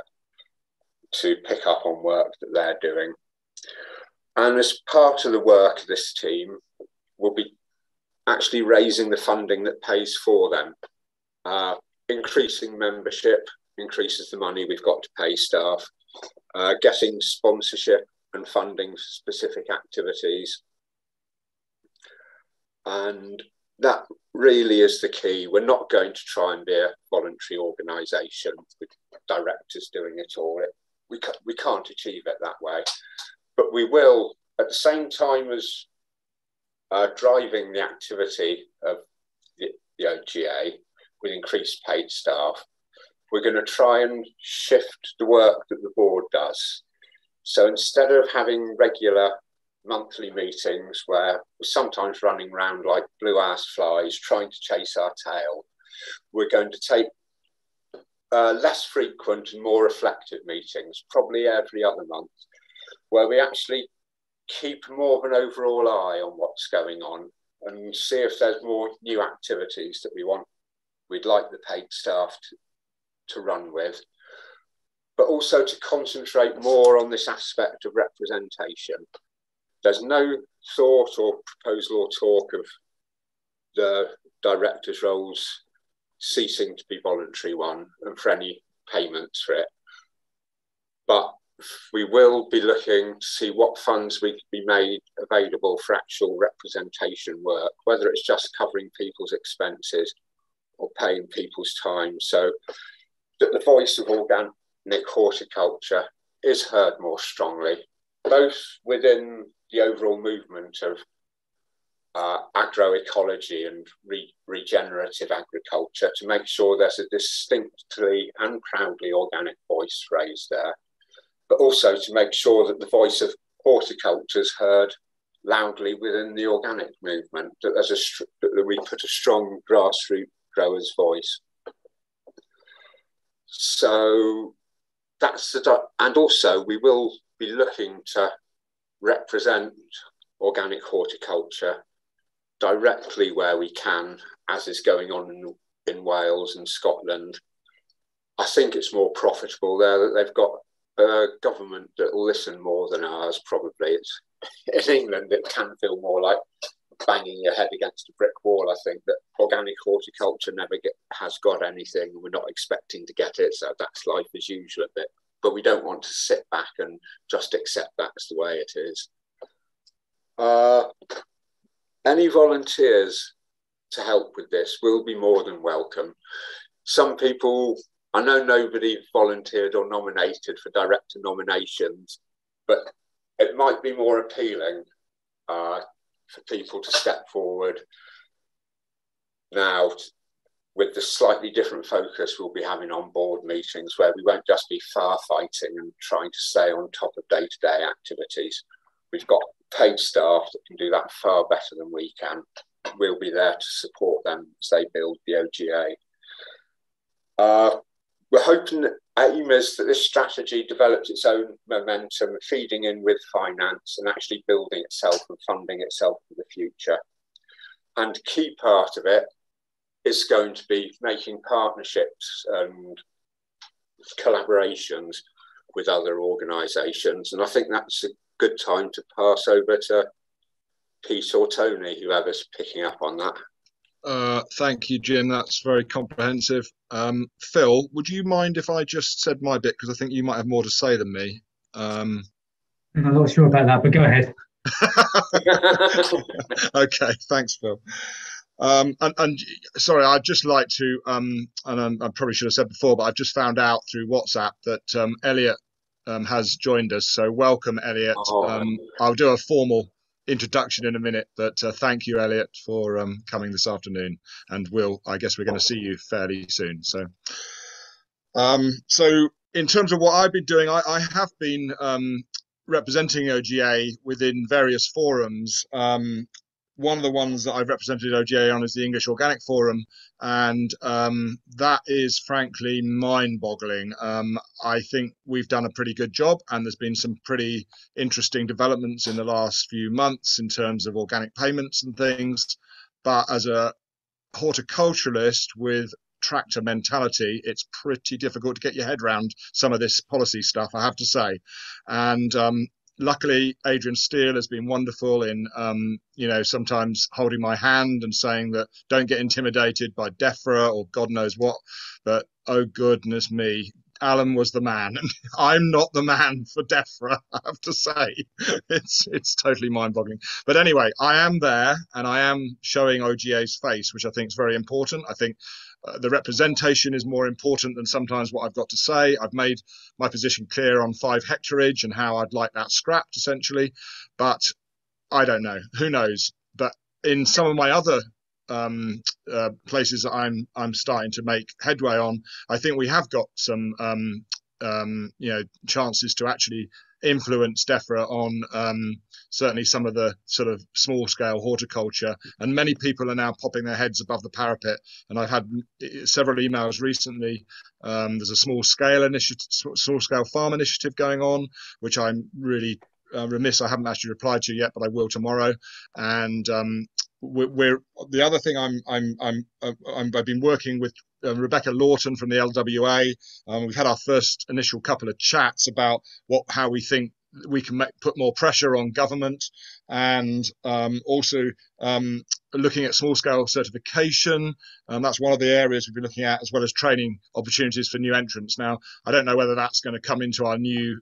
to pick up on work that they're doing. And as part of the work of this team, we'll be actually raising the funding that pays for them. Increasing membership increases the money we've got to pay staff. Getting sponsorship and funding for specific activities. And that really is the key. We're not going to try and be a voluntary organisation with directors doing it all. We can't achieve it that way. But we will, at the same time as driving the activity of the OGA with increased paid staff, we're going to try and shift the work that the board does. So instead of having regular monthly meetings where we're sometimes running around like blue-ass flies trying to chase our tail, we're going to take less frequent and more reflective meetings, probably every other month, where we actually keep more of an overall eye on what's going on and see if there's more new activities that we'd like the paid staff to run with, but also to concentrate more on this aspect of representation. There's no thought or proposal or talk of the directors' roles ceasing to be voluntary one and for any payments for it. But we will be looking to see what funds we can be made available for actual representation work, whether it's just covering people's expenses or paying people's time, so that the voice of organic horticulture is heard more strongly, both within the overall movement of agroecology and regenerative agriculture, to make sure there's a distinctly and proudly organic voice raised there, but also to make sure that the voice of horticulture is heard loudly within the organic movement, that that we put a strong grassroots growers' voice. So that's and also we will be looking to represent organic horticulture directly where we can, as is going on in Wales and Scotland. I think it's more profitable there, that they've got a government that will listen more than ours, probably. It's in England, it can feel more like banging your head against a brick wall. I think that organic horticulture never has got anything. We're not expecting to get it, so that's life as usual a bit. But we don't want to sit back and just accept that's the way it is. Any volunteers to help with this will be more than welcome. Some people, I know nobody volunteered or nominated for director nominations, but it might be more appealing for people to step forward now with the slightly different focus we'll be having on board meetings, where we won't just be firefighting and trying to stay on top of day-to-day activities. We've got paid staff that can do that far better than we can. We'll be there to support them as they build the OGA. We're hoping that aim is that this strategy develops its own momentum, feeding in with finance and actually building itself and funding itself for the future. And a key part of it is going to be making partnerships and collaborations with other organisations. And I think that's a good time to pass over to Pete or Tony, whoever's picking up on that. Thank you, Jim. That's very comprehensive. Phil, would you mind if I just said my bit, because I think you might have more to say than me? I'm not sure about that, but go ahead. Okay, thanks, Phil. And sorry, I'd just like to, and I probably should have said before, but I've just found out through WhatsApp that Eliot has joined us. So welcome, Eliot. I'll do a formal introduction in a minute, but thank you, Eliot, for coming this afternoon, and I guess we're going to see you fairly soon. So in terms of what I've been doing, I have been representing OGA within various forums. One of the ones that I've represented OGA on is the English Organic Forum, and that is frankly mind-boggling. I think we've done a pretty good job, and there's been some pretty interesting developments in the last few months in terms of organic payments and things. But as a horticulturalist with tractor mentality, it's pretty difficult to get your head around some of this policy stuff, I have to say. And luckily, Adrian Steele has been wonderful in, sometimes holding my hand and saying that don't get intimidated by DEFRA or God knows what. But oh goodness me, Alan was the man. I'm not the man for DEFRA, I have to say. It's totally mind-boggling. But anyway, I am there, and I am showing OGA's face, which I think is very important. I think the representation is more important than sometimes what I've got to say. I've made my position clear on 5 hectareage and how I'd like that scrapped, essentially. But I don't know. Who knows? But in some of my other places that I'm starting to make headway on, I think we have got some chances to actually influence DEFRA on certainly some of the sort of small scale horticulture, and many people are now popping their heads above the parapet. And I've had several emails recently. There's a small scale farm initiative going on, which I'm really remiss I haven't actually replied to yet, but I will tomorrow. And the other thing I've been working with Rebecca Lawton from the LWA. We've had our first initial couple of chats about how we think we can put more pressure on government, and also looking at small scale certification. That's one of the areas we've been looking at, as well as training opportunities for new entrants. Now, I don't know whether that's going to come into our new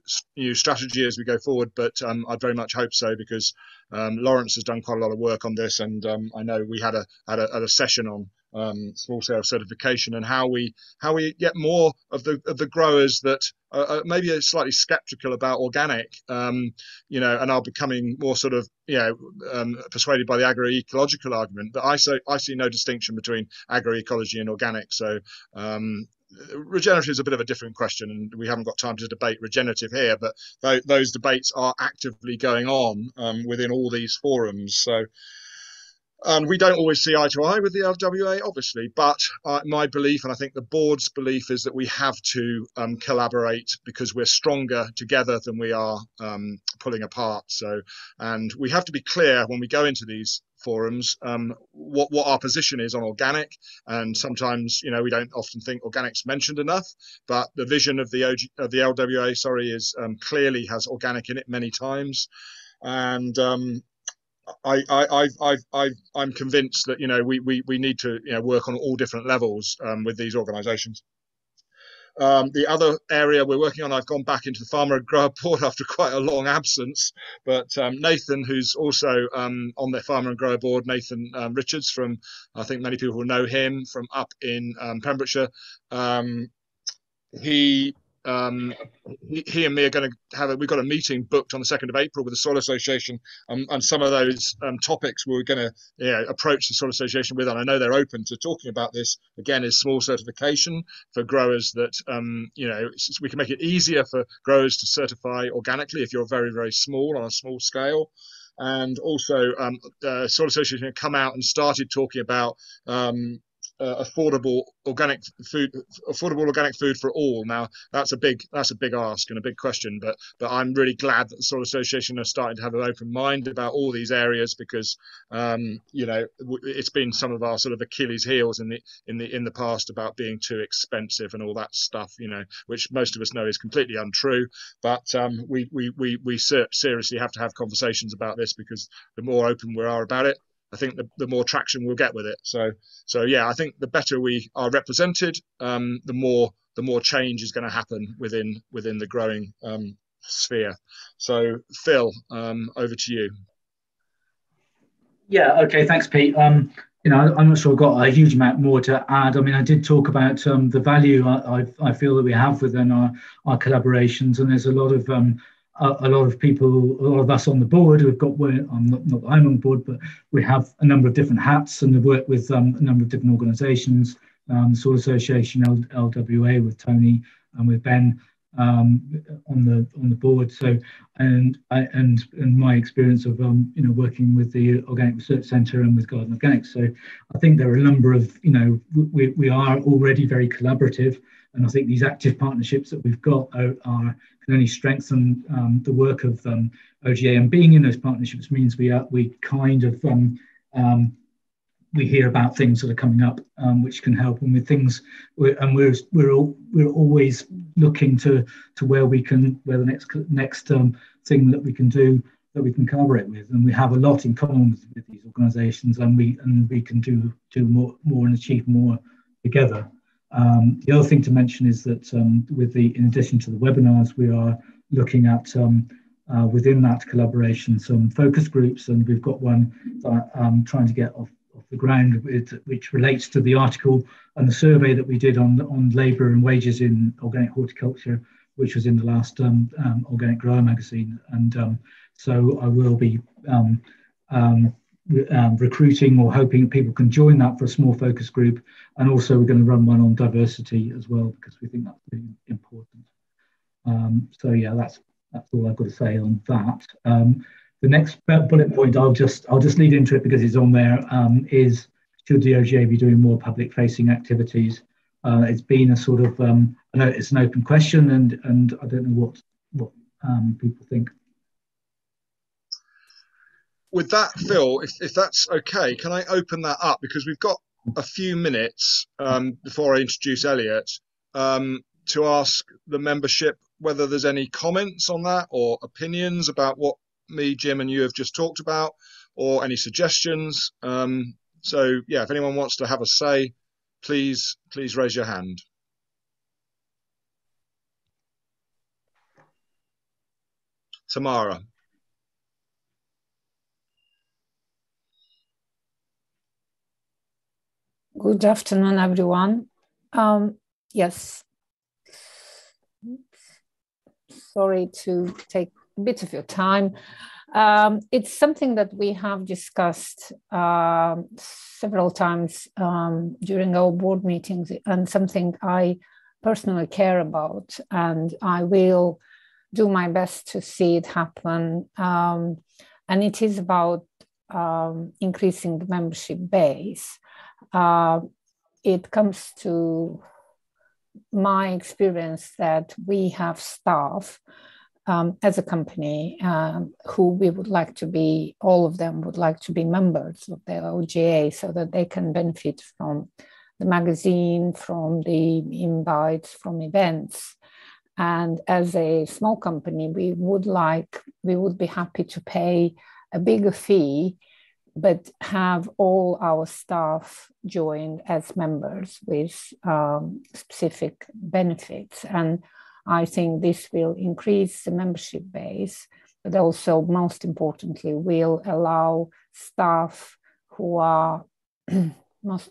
strategy as we go forward, but I'd very much hope so, because Lawrence has done quite a lot of work on this, and I know we had a session on small scale certification and how we get more of the growers that maybe are slightly skeptical about organic, you know, and are becoming more sort of, you know, persuaded by the agroecological argument. But I see no distinction between agroecology and organic. So regenerative is a bit of a different question, and we haven't got time to debate regenerative here, but those debates are actively going on within all these forums. So we don't always see eye to eye with the LWA, obviously, but my belief, and I think the board's belief, is that we have to collaborate, because we're stronger together than we are pulling apart. So, and we have to be clear when we go into these forums what our position is on organic, and sometimes, you know, we don't often think organic's mentioned enough, but the vision of the LWA, sorry, is clearly has organic in it many times, and I'm convinced that, you know, we need to, you know, work on all different levels with these organisations. The other area we're working on, I've gone back into the Farmer and Grower Board after quite a long absence, but Nathan, who's also on the Farmer and Grower Board, Nathan Richards, from, I think many people will know him from up in Pembrokeshire. He and me are going to we've got a meeting booked on the 2nd of April with the Soil Association, and some of those topics we're going to, you know, approach the Soil Association with, and I know they're open to talking about this, again, is small certification for growers, that you know, we can make it easier for growers to certify organically if you're very, very small, on a small scale. And also Soil Association have come out and started talking about affordable organic food for all. Now that's a big ask and a big question, but I'm really glad that the Soil Association are starting to have an open mind about all these areas, because you know, it's been some of our sort of Achilles heels in the past about being too expensive and all that stuff, you know, which most of us know is completely untrue. But we seriously have to have conversations about this, because the more open we are about it, I think the more traction we'll get with it. So yeah, I think the better we are represented, the more change is going to happen within the growing sphere. So Phil, over to you. Yeah. Okay. Thanks, Pete. You know, I'm not sure I've got a huge amount more to add. I mean, I did talk about the value I feel that we have within our collaborations, and there's a lot of people, a lot of us on the board who have got work. Not that I'm on the board, but we have a number of different hats and have worked with a number of different organisations, Soil Association, LWA, with Tony and with Ben on the board. So, and my experience of you know, working with the Organic Research Centre and with Garden Organics. So I think there are a number of, you know, we are already very collaborative, and I think these active partnerships that we've got can only strengthen the work of OGA, and being in those partnerships means we kind of we hear about things that are coming up, which can help, and with things, we're always looking to where the next thing that we can do, that we can collaborate with, and we have a lot in common with these organisations, and we can do more and achieve more together. The other thing to mention is that in addition to the webinars, we are looking at within that collaboration some focus groups, and we've got one that I'm trying to get off the ground, which relates to the article and the survey that we did on labour and wages in organic horticulture, which was in the last Organic Grower magazine. And so I will be recruiting or hoping people can join that for a small focus group, and also we're going to run one on diversity as well, because we think that's really important. So yeah, that's all I've got to say on that. The next bullet point, I'll just lead into it because it's on there, is should the OGA be doing more public facing activities? It's been a sort of I know it's an open question, and I don't know what people think. With that, Phil, if that's okay, can I open that up, because we've got a few minutes before I introduce Eliot, to ask the membership whether there's any comments on that or opinions about what me, Jim, and you have just talked about, or any suggestions. So yeah, if anyone wants to have a say, please raise your hand. Tamara. Good afternoon, everyone. Yes, sorry to take a bit of your time. It's something that we have discussed several times during our board meetings, and something I personally care about, and I will do my best to see it happen. And it is about increasing the membership base. It comes to my experience that we have staff as a company who we would like to be, all of them would like to be members of the OGA so that they can benefit from the magazine, from the invites, from events. And as a small company, we would be happy to pay a bigger fee, but have all our staff join as members with specific benefits. And I think this will increase the membership base, but also most importantly, will allow staff who are, most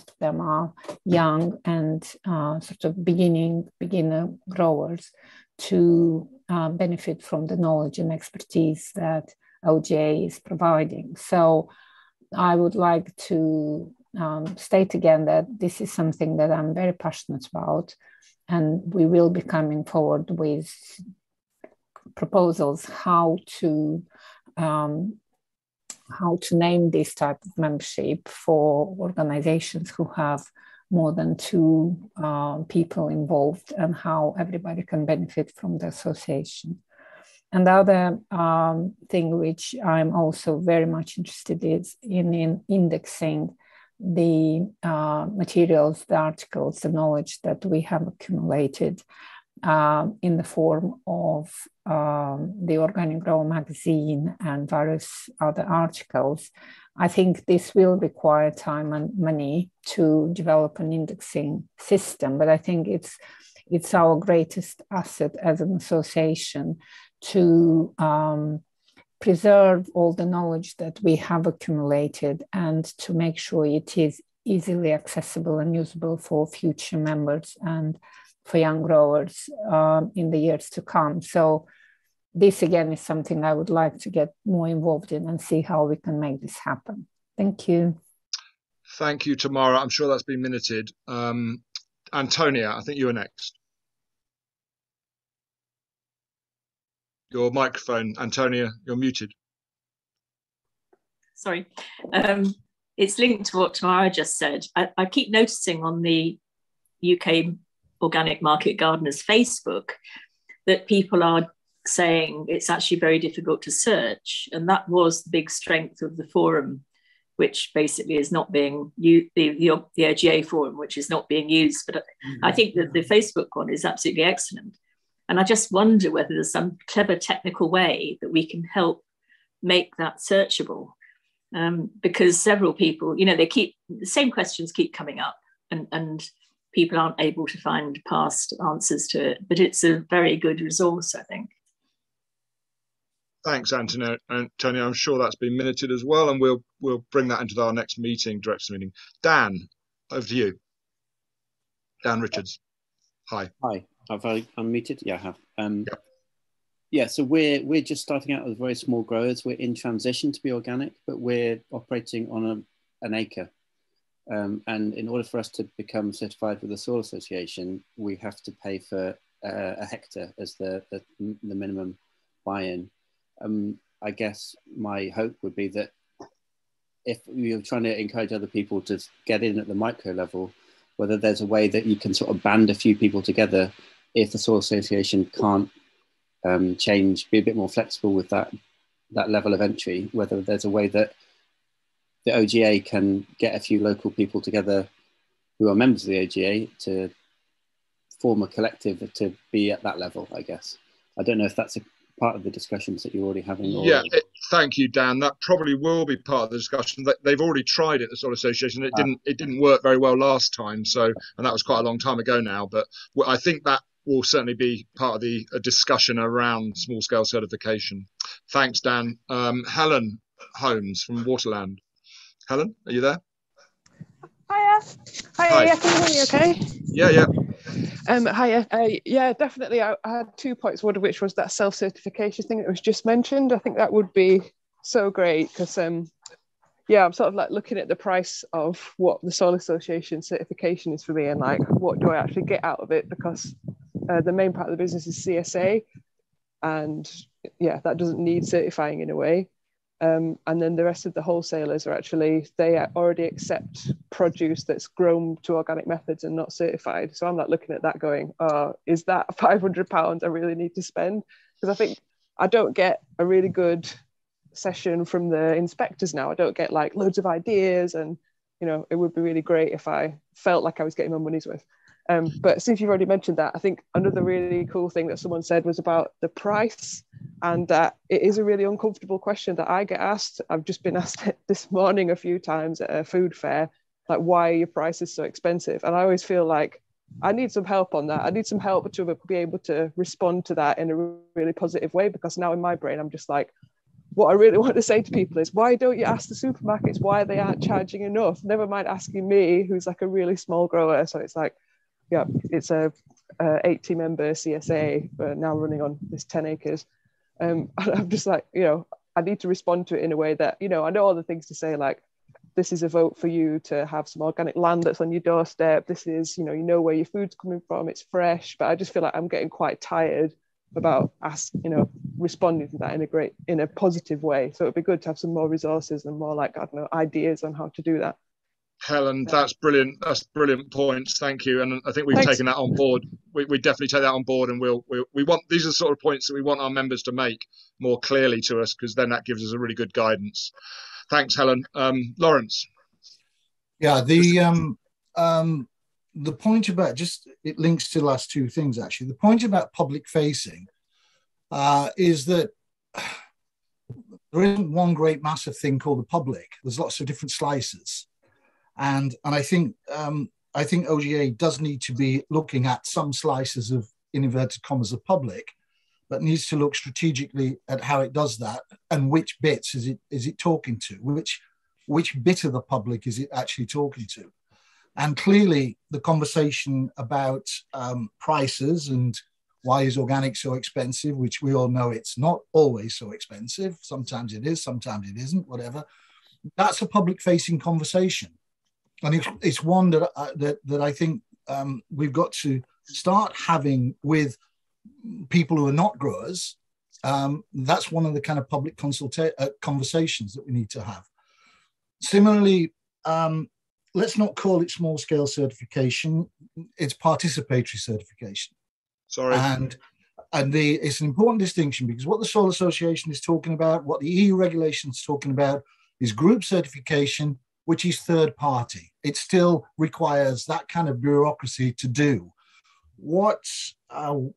of them are young and sort of beginner growers to benefit from the knowledge and expertise that OGA is providing. So I would like to state again that this is something that I'm very passionate about, and we will be coming forward with proposals how to name this type of membership for organizations who have more than 2 people involved, and how everybody can benefit from the association. And the other thing which I'm also very much interested in indexing the materials, the articles, the knowledge that we have accumulated in the form of the Organic Grower magazine and various other articles. I think this will require time and money to develop an indexing system, but I think it's our greatest asset as an association to preserve all the knowledge that we have accumulated and to make sure it is easily accessible and usable for future members and for young growers in the years to come. So this again is something I would like to get more involved in and see how we can make this happen. Thank you. Thank you, Tamara. I'm sure that's been minuted. Antonia, I think you were next. Your microphone, Antonia, you're muted. Sorry. It's linked to what Tamara just said. I keep noticing on the UK Organic Market Gardeners Facebook that people are saying it's actually very difficult to search. And that was the big strength of the forum, which basically is not being used, the OGA forum, which is not being used. But I think that the Facebook one is absolutely excellent. And I just wonder whether there's some clever technical way that we can help make that searchable. Because several people, the same questions keep coming up and people aren't able to find past answers to it, but it's a very good resource, I think. Thanks, Antonia. I'm sure that's been minuted as well, and we'll bring that into our next meeting, director meeting. Dan, over to you. Dan Richards. Hi. Hi. Have I unmuted? Yeah, I have. Yep. Yeah, so we're just starting out as very small growers. We're in transition to be organic, but we're operating on an acre. And in order for us to become certified with the Soil Association, we have to pay for a hectare as the minimum buy-in. I guess my hope would be that if you're trying to encourage other people to get in at the micro level, whether there's a way that you can sort of band a few people together if the Soil Association can't change, be a bit more flexible with that level of entry, whether there's a way that the OGA can get a few local people together who are members of the OGA to form a collective to be at that level, I guess. I don't know if that's part of the discussions that you're already having? Or... Yeah, thank you, Dan. That probably will be part of the discussion. They've already tried it, the Soil Association. It didn't work very well last time, so, and that was quite a long time ago now. But I think that will certainly be part of the discussion around small-scale certification. Thanks, Dan. Helen Holmes from Waterland. Helen, are you there? Hiya. Hi. Yeah, can you hear me okay? Yeah. Hiya. Yeah, definitely. I had 2 points, one of which was that self-certification thing that was just mentioned. I think that would be so great because, yeah, I'm sort of like looking at the price of what the Soil Association certification is for me and like, what do I actually get out of it? Because the main part of the business is CSA, and yeah, that doesn't need certifying in a way. And then the rest of the wholesalers are actually, they already accept produce that's grown to organic methods and not certified. So I'm not looking at that going, is that £500 I really need to spend? Because I think I don't get a really good session from the inspectors now. I don't get like loads of ideas, and you know, it would be really great if I felt like I was getting my money's worth. But since you've already mentioned that, I think another really cool thing that someone said was about the price, and that it is a really uncomfortable question that I get asked. I've just been asked it this morning a few times at a food fair, like, why are your prices so expensive? And I always feel like I need some help on that. I need some help to be able to respond to that in a really positive way, because now in my brain, I'm just like, what I really want to say to people is, why don't you ask the supermarkets why they aren't charging enough? Never mind asking me, who's like a really small grower. So it's like, yeah, it's a 80-member CSA, now running on this 10 acres. And I'm just like, you know, I need to respond to it in a way that, you know, I know all the things to say, like, this is a vote for you to have some organic land that's on your doorstep. This is, you know where your food's coming from, it's fresh. But I just feel like I'm getting quite tired about responding to that in a positive way. So it'd be good to have some more resources and more, like, I don't know, ideas on how to do that. Helen, that's brilliant. That's brilliant points. Thank you. And I think we've taken that on board. We definitely take that on board, and we want, these are the sort of points that we want our members to make more clearly to us, because then that gives us a really good guidance. Thanks, Helen. Lawrence. Yeah, the point about, it links to the last 2 things actually. The point about public facing is that there isn't one great massive thing called the public. There's lots of different slices. And I think OGA does need to be looking at some slices of, in inverted commas, of public, but needs to look strategically at how it does that and which bits is it talking to, which bit of the public is it actually talking to. And clearly the conversation about prices and why is organic so expensive, which we all know it's not always so expensive. Sometimes it is, sometimes it isn't, whatever. That's a public facing conversation. And it's one that I think we've got to start having with people who are not growers. That's one of the kind of public conversations that we need to have. Similarly, let's not call it small scale certification. It's participatory certification. Sorry. And it's an important distinction, because what the Soil Association is talking about, what the EU regulation is talking about, is group certification, which is third party. It still requires that kind of bureaucracy to do. What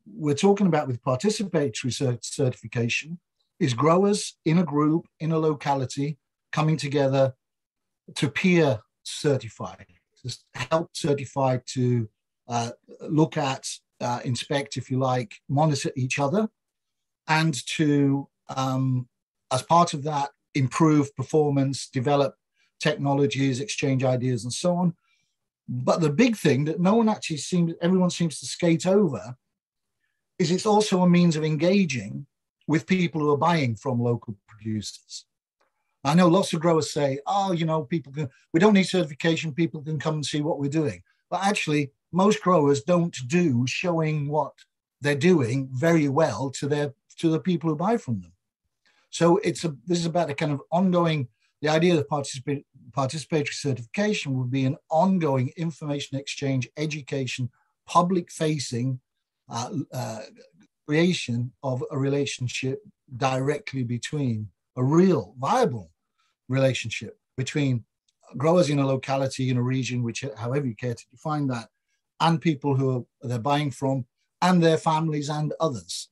we're talking about with participatory certification is growers in a group, in a locality, coming together to peer certify, to help certify, to look at, inspect, if you like, monitor each other, and to, as part of that, improve performance, develop technologies, exchange ideas, and so on. But the big thing that everyone seems to skate over is it's also a means of engaging with people who are buying from local producers. I know lots of growers say, we don't need certification, people can come and see what we're doing. But actually, most growers don't do showing what they're doing very well to the people who buy from them. So this is about a kind of ongoing. The idea of participatory certification would be an ongoing information exchange, education, public-facing creation of a relationship directly between a real, viable relationship between growers in a locality, in a region, which, however you care to define that, and people who they're buying from, and their families and others.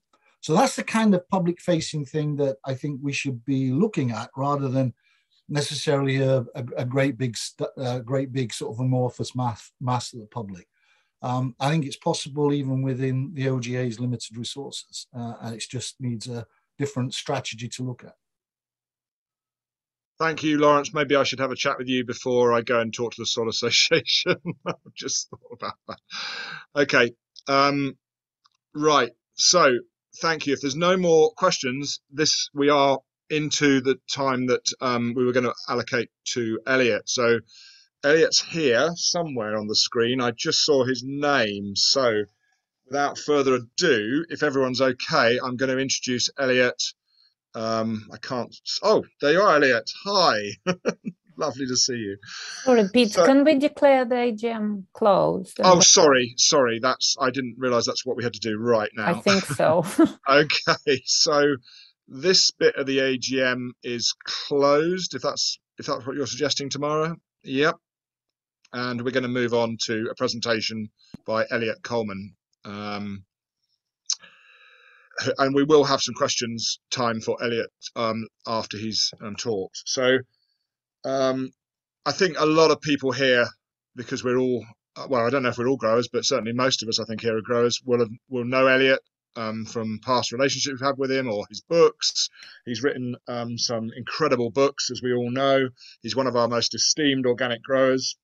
So that's the kind of public facing thing that I think we should be looking at, rather than necessarily a great big sort of amorphous mass of the public. I think it's possible even within the OGA's limited resources, and it just needs a different strategy to look at. Thank you, Lawrence. Maybe I should have a chat with you before I go and talk to the Soil Association. I've just thought about that. Okay. Right. So thank you. If there's no more questions, we are into the time that we were going to allocate to Eliot. So Eliot's here somewhere on the screen. I just saw his name. So without further ado, if everyone's okay, I'm going to introduce Eliot. I can't. Oh, there you are, Eliot. Hi. Lovely to see you. Sorry, Pete, can we declare the AGM closed? Oh, sorry. I didn't realize that's what we had to do right now. I think so. Okay, so this bit of the AGM is closed, if that's what you're suggesting, Tamara. Yep. And we're going to move on to a presentation by Eliot Coleman. And we will have some questions time for Eliot after he's talked. So I think a lot of people here, because we're all, well, I don't know if we're all growers, but certainly most of us, I think, here are growers, will know Eliot from past relationships we've had with him, or his books. He's written some incredible books, as we all know. He's one of our most esteemed organic growers.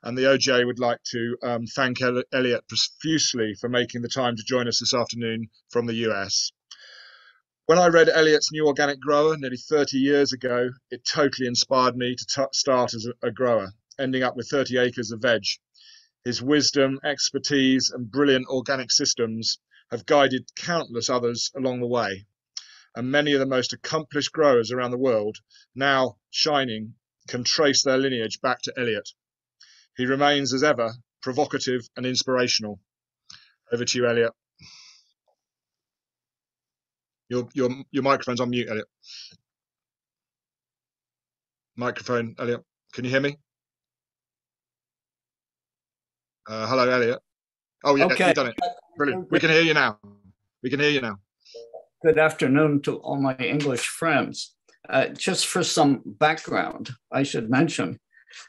And the OGA would like to thank Eliot profusely for making the time to join us this afternoon from the US. When I read Eliot's New Organic Grower nearly 30 years ago, it totally inspired me to start as a grower, ending up with 30 acres of veg. His wisdom, expertise, and brilliant organic systems have guided countless others along the way. And many of the most accomplished growers around the world, now shining, can trace their lineage back to Eliot. He remains, as ever, provocative and inspirational. Over to you, Eliot. Your microphone's on mute, Eliot. Microphone, Eliot. Can you hear me? Hello, Eliot. Oh, yeah, okay. You've done it. Brilliant. We can hear you now. We can hear you now. Good afternoon to all my English friends. Just for some background, I should mention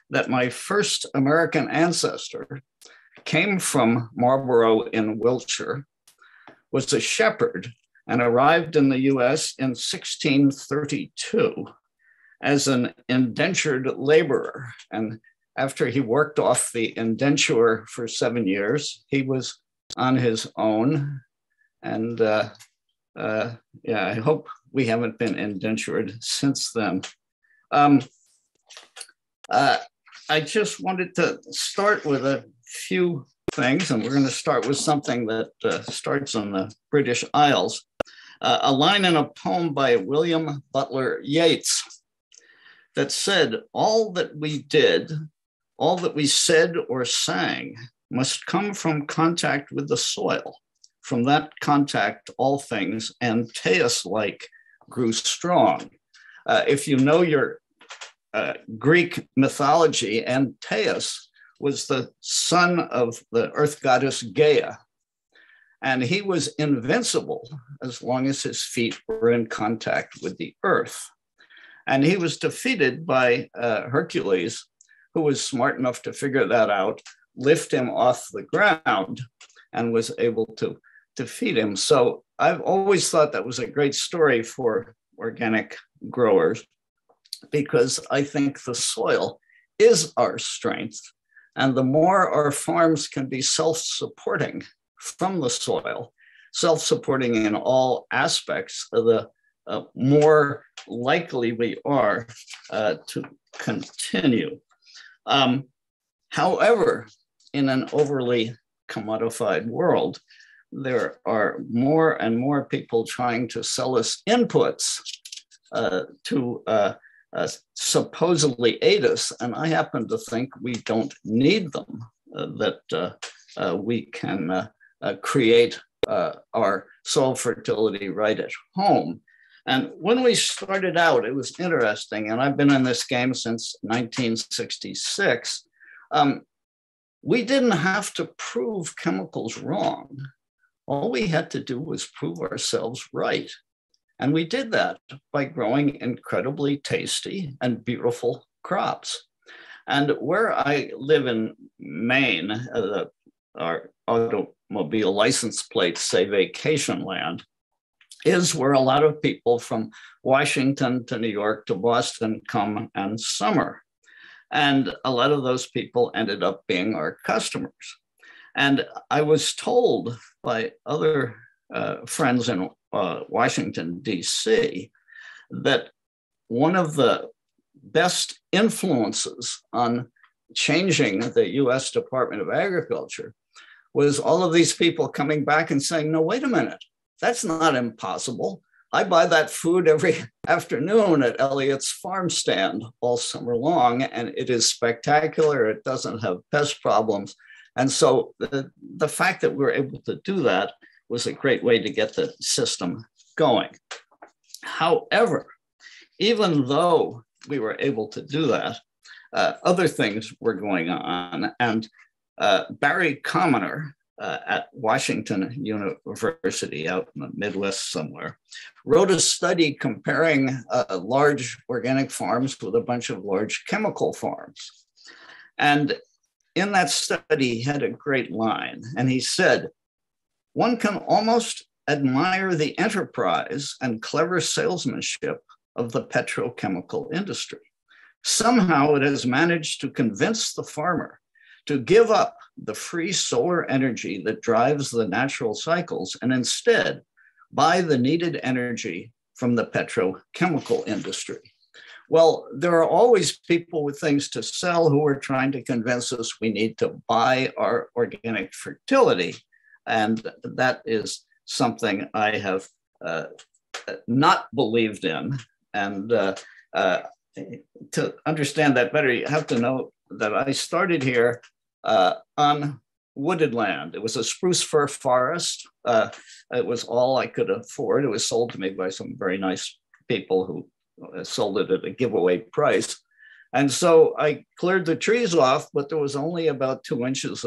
that my first American ancestor came from Marlborough in Wiltshire, was a shepherd, and arrived in the US in 1632 as an indentured laborer. And after he worked off the indenture for 7 years, he was on his own. And yeah, I hope we haven't been indentured since then. I just wanted to start with a few things, and we're going to start with something that starts in the British Isles. A line in a poem by William Butler Yeats that said, "All that we did, all that we said or sang must come from contact with the soil. From that contact, all things, Antaeus-like, grew strong." If you know your Greek mythology, Antaeus was the son of the earth goddess Gaia, and he was invincible as long as his feet were in contact with the earth. And he was defeated by Hercules, who was smart enough to figure that out, lift him off the ground, and was able to defeat him. So I've always thought that was a great story for organic growers, because I think the soil is our strength. And the more our farms can be self-supporting from the soil, self-supporting in all aspects, the more likely we are to continue. However, in an overly commodified world, there are more and more people trying to sell us inputs to supposedly aid us, and I happen to think we don't need them, that we can create our soil fertility right at home. And when we started out, it was interesting, and I've been in this game since 1966. We didn't have to prove chemicals wrong. all we had to do was prove ourselves right. And we did that by growing incredibly tasty and beautiful crops. And where I live in Maine, our automobile license plates say vacation land, is where a lot of people from Washington to New York to Boston come and summer. And a lot of those people ended up being our customers. And I was told by other friends in Washington, D.C., that one of the best influences on changing the US Department of Agriculture was all of these people coming back and saying, no, wait a minute, that's not impossible. I buy that food every afternoon at Eliot's farm stand all summer long, and it is spectacular. It doesn't have pest problems. And so the fact that we were able to do that was a great way to get the system going. However, even though we were able to do that, other things were going on. And Barry Commoner at Washington University out in the Midwest somewhere wrote a study comparing large organic farms with a bunch of large chemical farms. And in that study, he had a great line. And he said, one can almost admire the enterprise and clever salesmanship of the petrochemical industry. Somehow it has managed to convince the farmer to give up the free solar energy that drives the natural cycles and instead buy the needed energy from the petrochemical industry. Well, there are always people with things to sell who are trying to convince us we need to buy our organic fertility. And that is something I have not believed in. And to understand that better, you have to know that I started here on wooded land. It was a spruce fir forest. It was all I could afford. It was sold to me by some very nice people who sold it at a giveaway price. And so I cleared the trees off, but there was only about 2 inches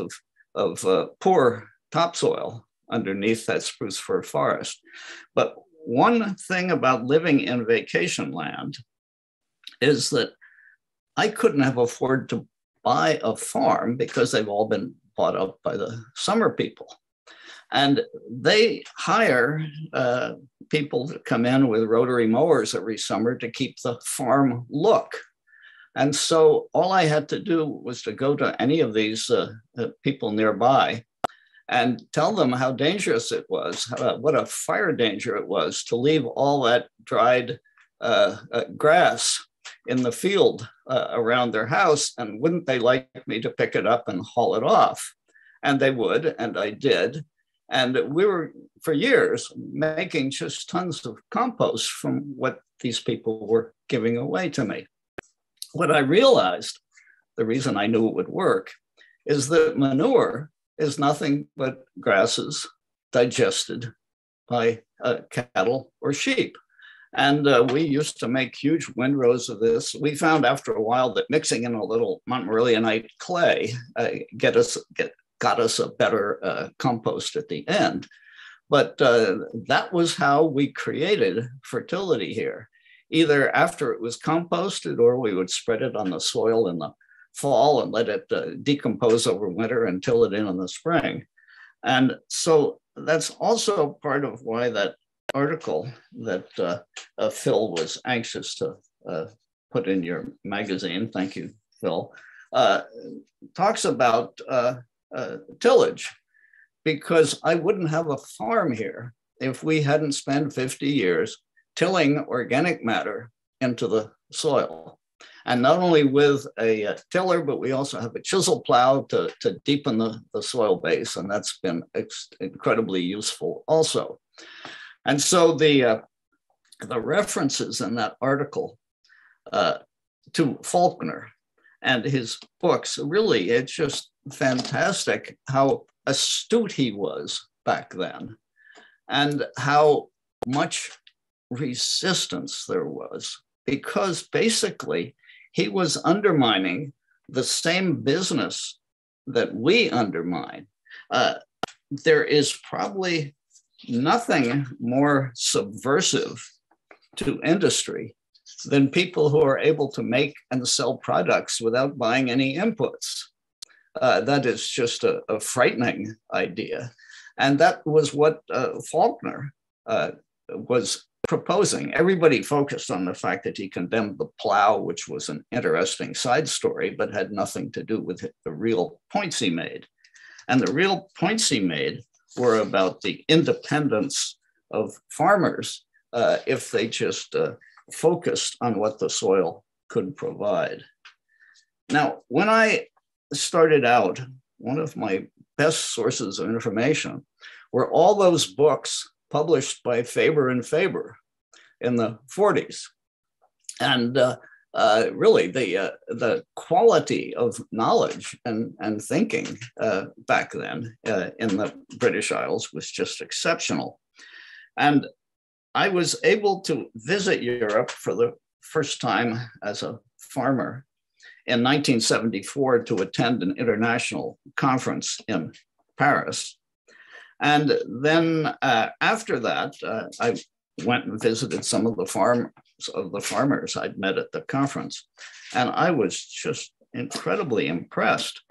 of poor topsoil underneath that spruce fir forest. But one thing about living in vacation land is that I couldn't have afforded to buy a farm because they've all been bought up by the summer people. And they hire people that come in with rotary mowers every summer to keep the farm look. And so all I had to do was to go to any of these people nearby and tell them how dangerous it was, what a fire danger it was to leave all that dried grass in the field around their house. And wouldn't they like me to pick it up and haul it off? And they would, and I did. And we were, for years, making just tons of compost from what these people were giving away to me. What I realized, the reason I knew it would work, is that manure is nothing but grasses digested by cattle or sheep. And we used to make huge windrows of this. We found after a while that mixing in a little Montmorillonite clay got us a better compost at the end. But that was how we created fertility here. Either after it was composted, or we would spread it on the soil in the fall and let it decompose over winter and till it in the spring. And so that's also part of why that article that Phil was anxious to put in your magazine, thank you, Phil, talks about tillage, because I wouldn't have a farm here if we hadn't spent 50 years tilling organic matter into the soil. And not only with a tiller, but we also have a chisel plow to deepen the soil base. And that's been incredibly useful also. And so the references in that article to Faulkner and his books, really, it's just fantastic how astute he was back then and how much resistance there was, because basically he was undermining the same business that we undermine. there is probably nothing more subversive to industry than people who are able to make and sell products without buying any inputs. That is just a frightening idea. And that was what Faulkner was proposing. Everybody focused on the fact that he condemned the plow, which was an interesting side story, but had nothing to do with the real points he made. And the real points he made were about the independence of farmers if they just focused on what the soil could provide. Now, when I started out, one of my best sources of information were all those books published by Faber and Faber in the 40s. And really the quality of knowledge and thinking back then in the British Isles was just exceptional. And I was able to visit Europe for the first time as a farmer in 1974 to attend an international conference in Paris. And then after that, I went and visited some of the farmers I'd met at the conference. And I was just incredibly impressed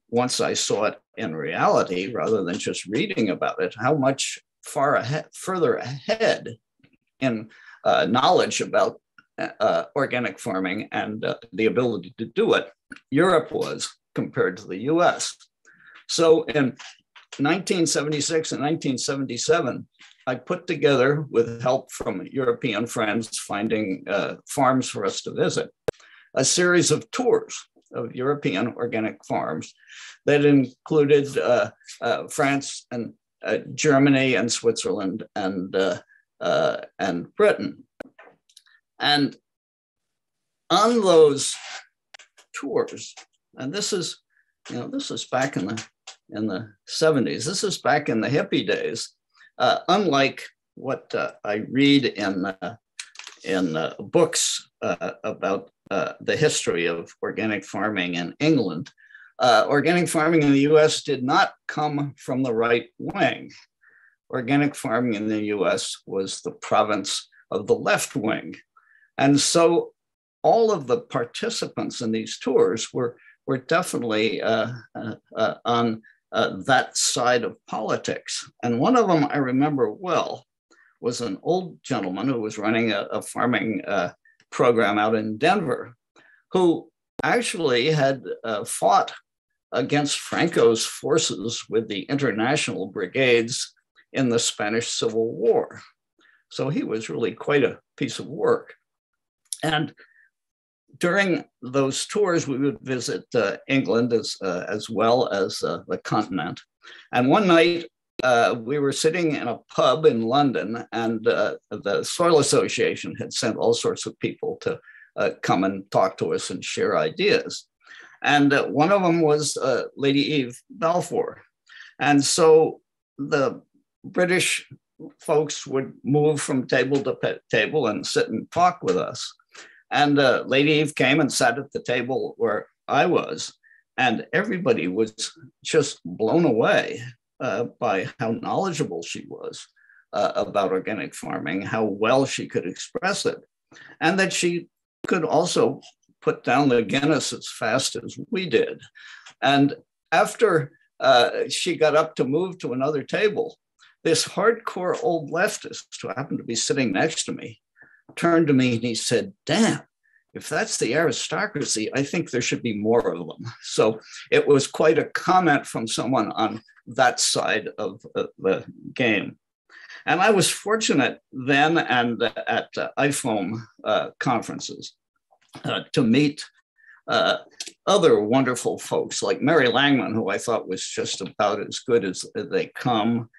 once I saw it in reality, rather than just reading about it, how much further ahead in knowledge about organic farming and the ability to do it Europe was compared to the US. So in 1976 and 1977, I put together, with help from European friends finding farms for us to visit, a series of tours of European organic farms that included France and Germany and Switzerland and Britain. And on those tours, and this is back in the 70s, this is back in the hippie days. Unlike what I read in books about the history of organic farming in England, organic farming in the US did not come from the right wing. Organic farming in the US was the province of the left wing. And so all of the participants in these tours were definitely on that side of politics. And one of them I remember well was an old gentleman who was running a farming program out in Denver, who actually had fought against Franco's forces with the international brigades in the Spanish Civil War. So he was really quite a piece of work. And during those tours, we would visit England as well as the continent. And one night, we were sitting in a pub in London, and the Soil Association had sent all sorts of people to come and talk to us and share ideas. And one of them was Lady Eve Balfour. And so the British folks would move from table to table and sit and talk with us. And Lady Eve came and sat at the table where I was, and everybody was just blown away by how knowledgeable she was about organic farming, how well she could express it, and that she could also put down the Guinness as fast as we did. And after she got up to move to another table, this hardcore old leftist who happened to be sitting next to me turned to me and he said, "Damn, if that's the aristocracy, I think there should be more of them." So it was quite a comment from someone on that side of the game. And I was fortunate then and at IFOAM conferences to meet other wonderful folks like Mary Langman, who I thought was just about as good as they come.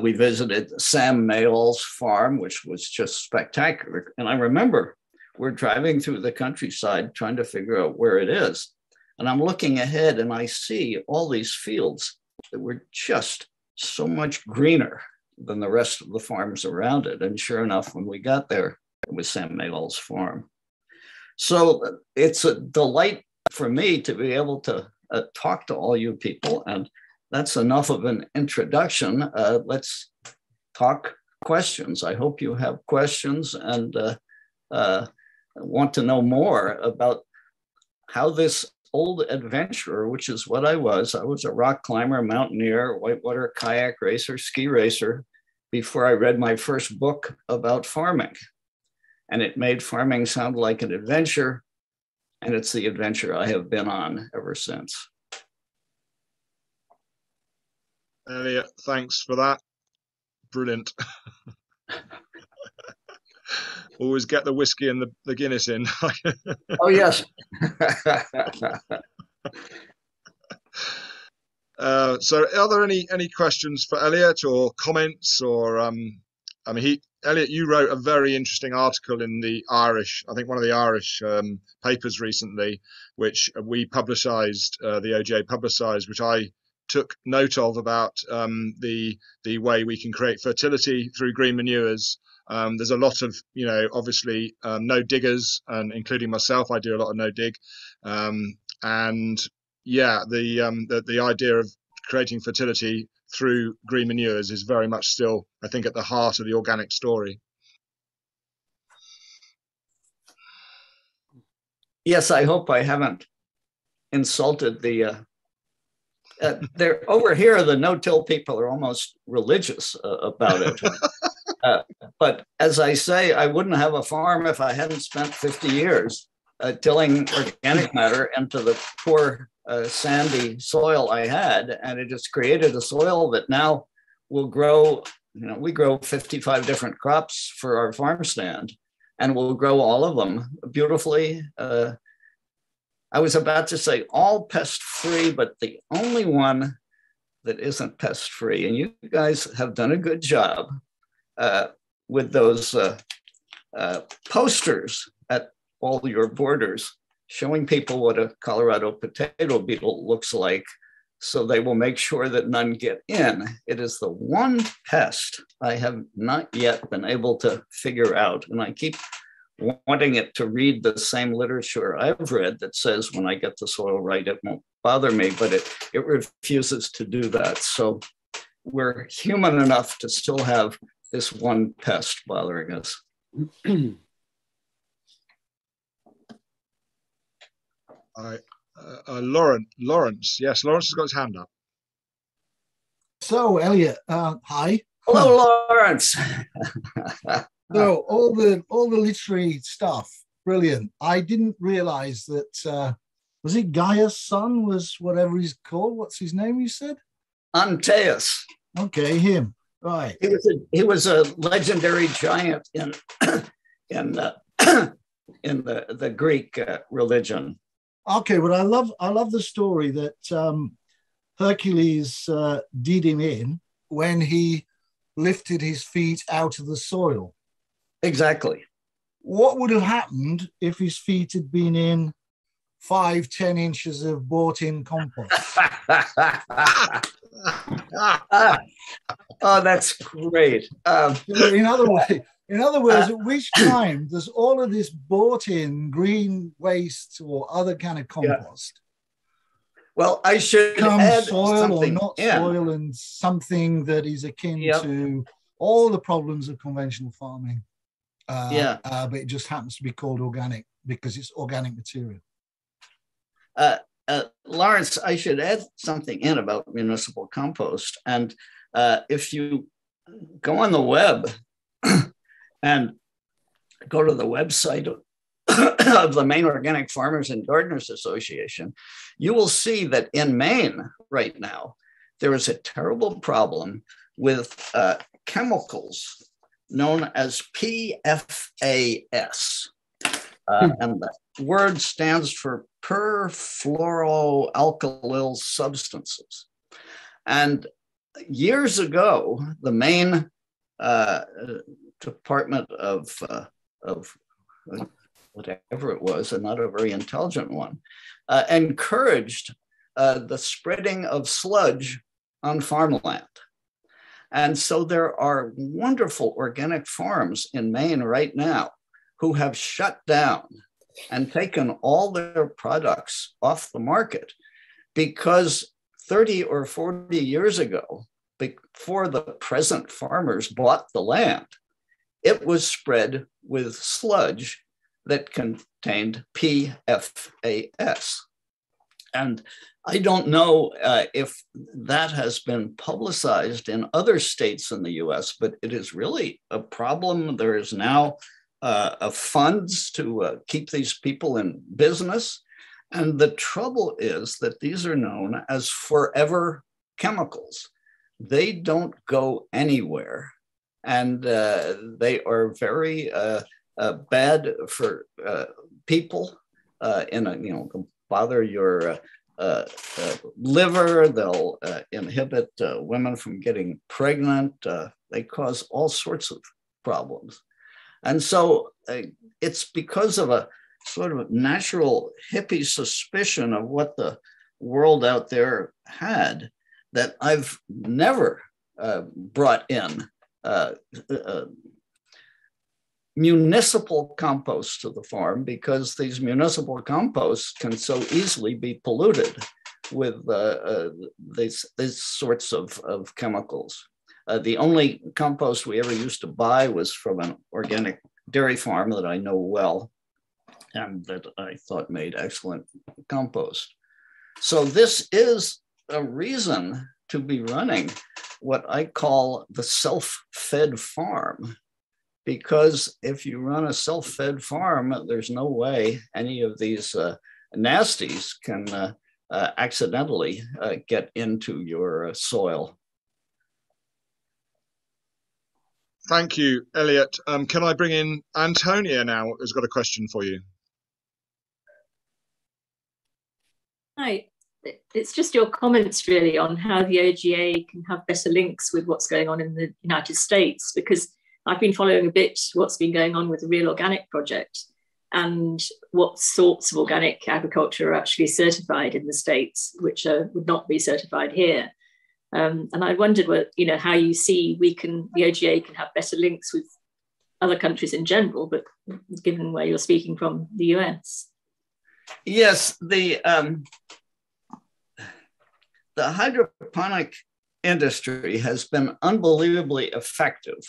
We visited Sam Mayall's farm, which was just spectacular. And I remember we're driving through the countryside trying to figure out where it is. And I'm looking ahead and I see all these fields that were just so much greener than the rest of the farms around it. And sure enough, when we got there, it was Sam Mayall's farm. So it's a delight for me to be able to talk to all you people and that's enough of an introduction. Let's talk questions. I hope you have questions and want to know more about how this old adventurer, which is what I was a rock climber, mountaineer, whitewater kayak racer, ski racer, before I read my first book about farming. And it made farming sound like an adventure, and it's the adventure I have been on ever since. Eliot, thanks for that. Brilliant. Always get the whiskey and the Guinness in. Oh, yes. So are there any questions for Eliot or comments or Eliot, you wrote a very interesting article in the Irish, I think one of the Irish papers recently, which we publicised, the OGA publicised, which I took note of, about the way we can create fertility through green manures. There's a lot of, obviously no diggers, and including myself, I do a lot of no dig, and yeah, the idea of creating fertility through green manures is very much still, I think, at the heart of the organic story. Yes, I hope I haven't insulted the. They're over here. The no-till people are almost religious about it. But as I say, I wouldn't have a farm if I hadn't spent 50 years tilling organic matter into the poor sandy soil I had, and it just created a soil that now will grow. We grow 55 different crops for our farm stand, and we'll grow all of them beautifully. I was about to say all pest-free, but the only one that isn't pest-free, and you guys have done a good job with those posters at all your borders, showing people what a Colorado potato beetle looks like, so they will make sure that none get in. It is the one pest I have not yet been able to figure out, and I keep wanting it to read the same literature I've read that says when I get the soil right, it won't bother me, but it refuses to do that. So we're human enough to still have this one pest bothering us. Lawrence, yes, Lawrence has got his hand up. So, Eliot, hi. Hello, Lawrence. So all the literary stuff, brilliant. I didn't realize that, was it Gaia's son was whatever he's called? What's his name, you said? Antaeus. Okay, him, right. He was a legendary giant in the Greek religion. Okay, but I love the story that Hercules did him in when he lifted his feet out of the soil. Exactly. What would have happened if his feet had been in 5-10 inches of bought-in compost? Oh, that's great. In other words, at which time does all of this bought-in green waste or other kind of compost? Well, I should add soil or something not soil, and something that is akin to all the problems of conventional farming. But it just happens to be called organic because it's organic material. Lawrence, I should add something in about municipal compost. And if you go on the web and go to the website of the Maine Organic Farmers and Gardeners Association, you will see that in Maine right now, there is a terrible problem with chemicals known as PFAS. And the word stands for perfluoroalkyl substances. And years ago, the Maine Department of whatever it was, and not a very intelligent one, encouraged the spreading of sludge on farmland. And so there are wonderful organic farms in Maine right now who have shut down and taken all their products off the market because 30 or 40 years ago, before the present farmers bought the land, it was spread with sludge that contained PFAS. And I don't know if that has been publicized in other states in the US, but it is really a problem. There is now funds to keep these people in business. And the trouble is that these are known as forever chemicals. They don't go anywhere. And they are very bad for people bother your liver. They'll inhibit women from getting pregnant. They cause all sorts of problems. And so it's because of a sort of natural hippie suspicion of what the world out there had that I've never brought in municipal compost to the farm, because these municipal composts can so easily be polluted with these sorts of chemicals. The only compost we ever used to buy was from an organic dairy farm that I know well and that I thought made excellent compost. So this is a reason to be running what I call the self-fed farm. Because if you run a self-fed farm, there's no way any of these nasties can accidentally get into your soil. Thank you, Eliot. Can I bring in Antonia now, who's got a question for you? Hi. It's just your comments really on how the OGA can have better links with what's going on in the United States, because I've been following a bit what's been going on with the Real Organic project and what sorts of organic agriculture are actually certified in the States, which would not be certified here. And I wondered how you see the OGA can have better links with other countries in general, but given where you're speaking from, the US. Yes, the hydroponic industry has been unbelievably effective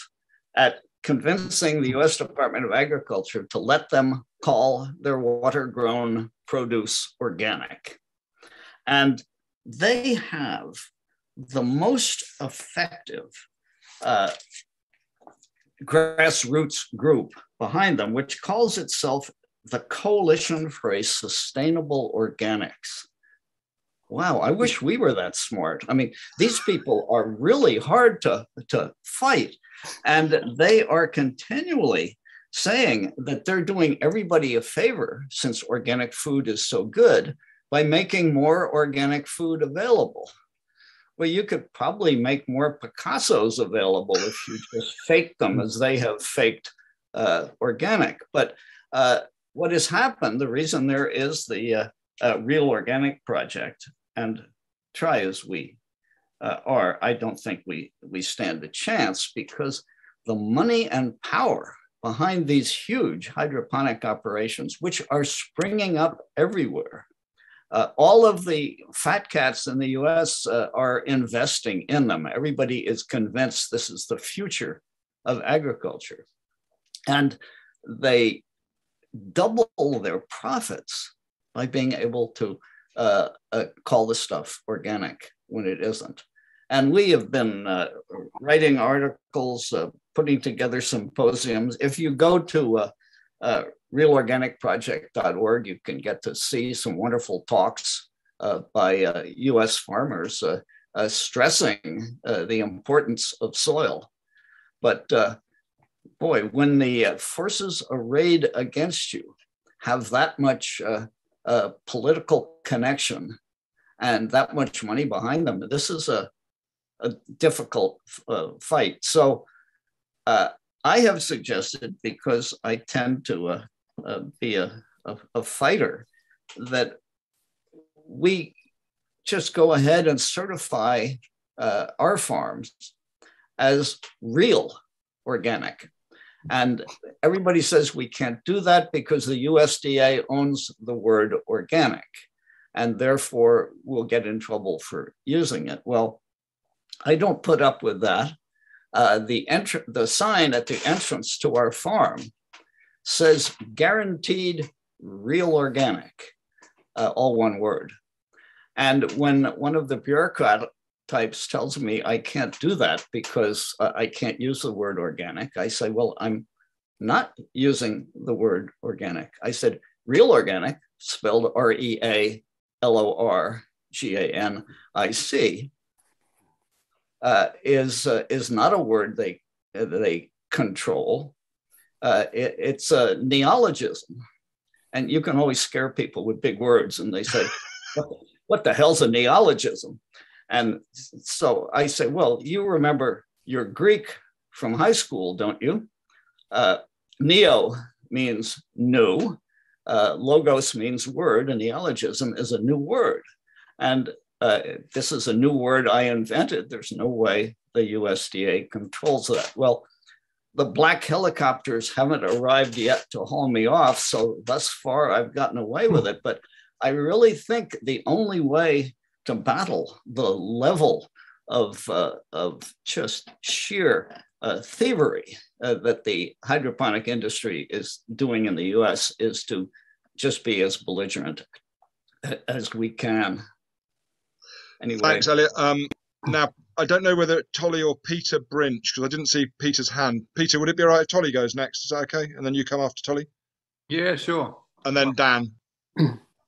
at convincing the US Department of Agriculture to let them call their water-grown produce organic. And they have the most effective grassroots group behind them, which calls itself the Coalition for a Sustainable Organics. Wow, I wish we were that smart. I mean, these people are really hard to fight, and they are continually saying that they're doing everybody a favor, since organic food is so good, by making more organic food available. Well, you could probably make more Picassos available if you just fake them as they have faked organic. But what has happened, the reason there is the Real Organic Project, and try as we are, I don't think we stand a chance, because the money and power behind these huge hydroponic operations, which are springing up everywhere. All of the fat cats in the US are investing in them. Everybody is convinced this is the future of agriculture. And they double their profits by being able to call the stuff organic when it isn't. And we have been writing articles, putting together symposiums. If you go to realorganicproject.org, you can get to see some wonderful talks by US farmers stressing the importance of soil. But boy, when the forces arrayed against you have that much political connection and that much money behind them, this is a difficult fight. So I have suggested, because I tend to be a fighter, that we just go ahead and certify our farms as real organic. And everybody says we can't do that because the USDA owns the word organic. and therefore we'll get in trouble for using it. Well, I don't put up with that. The sign at the entrance to our farm says guaranteed real organic, all one word. And when one of the bureaucrat types tells me I can't do that because I can't use the word organic, I say, well, I'm not using the word organic. I said, real organic, spelled REALORGANIC, is not a word they control. It's a neologism. And you can always scare people with big words, and they say, what the hell's a neologism? And so I say, well, you remember your Greek from high school, don't you? Neo means new. Logos means word. A neologism is a new word. And this is a new word I invented. There's no way the USDA controls that. Well, the black helicopters haven't arrived yet to haul me off. So thus far, I've gotten away with it. But I really think the only way to battle the level of just sheer thievery that the hydroponic industry is doing in the US is to just be as belligerent as we can. Anyway. Thanks, Eliot. Now, I don't know whether Tolly or Peter Brinch, because I didn't see Peter's hand. Peter, would it be all right if Tolly goes next? Is that okay? And then you come after Tolly? Yeah, sure. And then Dan.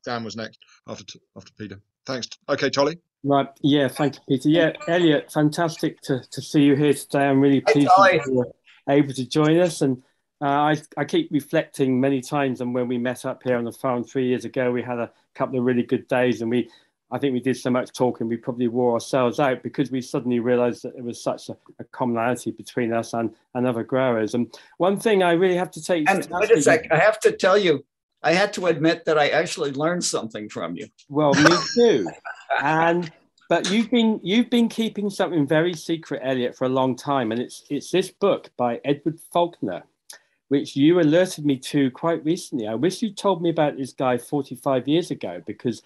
Dan was next after Peter. Thanks. Okay, Tolly. Right. Yeah, thank you, Peter. Yeah, Eliot, fantastic to see you here today. I'm really pleased that you were able to join us. And I keep reflecting many times on when we met up here on the farm 3 years ago. We had a couple of really good days, and I think we did so much talking, we probably wore ourselves out because we suddenly realized that there was such a commonality between us and other growers. And one thing I really have to take... And wait a sec, I have to tell you, I had to admit that I actually learned something from you. Well, me too. But you've been keeping something very secret, Eliot, for a long time. And it's this book by Edward Faulkner, which you alerted me to quite recently. I wish you told me about this guy 45 years ago, because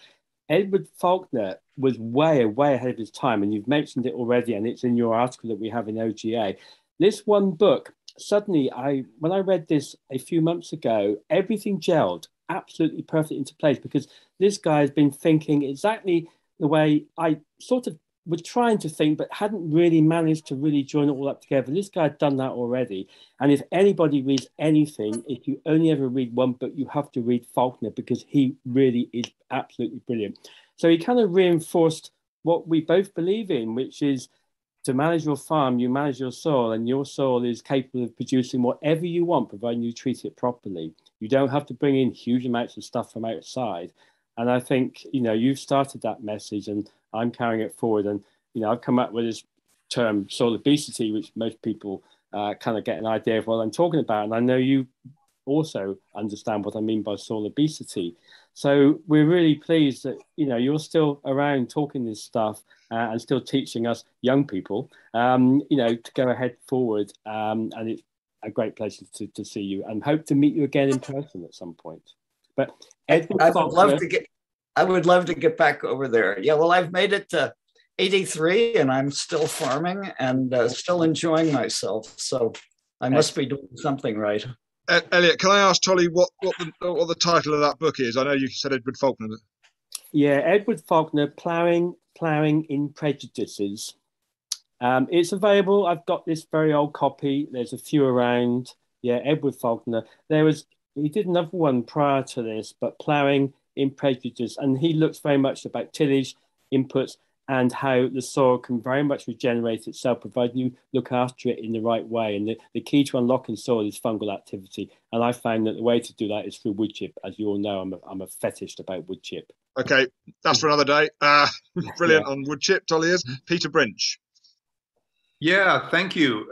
Edward Faulkner was way ahead of his time, and you've mentioned it already, and it's in your article that we have in OGA. This one book, suddenly, when I read this a few months ago, everything gelled absolutely perfectly into place, because this guy has been thinking exactly the way I sort of was trying to think, but hadn't really managed to really join it all up together. This guy had done that already. And if anybody reads anything, if you only ever read one book, you have to read Faulkner, because he really is absolutely brilliant. So he kind of reinforced what we both believe in, which is to manage your farm, you manage your soil, and your soil is capable of producing whatever you want, providing you treat it properly. You don't have to bring in huge amounts of stuff from outside. And I think, you've started that message, and I'm carrying it forward. And, I've come up with this term soil obesity, which most people kind of get an idea of what I'm talking about. And I know you also understand what I mean by soil obesity. So we're really pleased that, you're still around talking this stuff and still teaching us young people, to go ahead forward. And it's a great pleasure to see you, and hope to meet you again in person at some point. But Edward I would love to get back over there. Yeah, well, I've made it to 83 and I'm still farming and still enjoying myself. So I must be doing something right. Eliot, can I ask Tolly what the title of that book is? I know you said Edward Faulkner. Yeah, Edward Faulkner, Ploughing in Prejudices. It's available. I've got this very old copy. There's a few around. Yeah, Edward Faulkner. He did another one prior to this, but Ploughing in Prejudice, and he looks very much about tillage, inputs, and how the soil can very much regenerate itself, providing you look after it in the right way. And the key to unlocking soil is fungal activity. And I found that the way to do that is through wood chip. As you all know, I'm a fetishist about wood chip. Okay, that's for another day. Brilliant on wood chip, Tolly is. Peter Brinch. Yeah, thank you.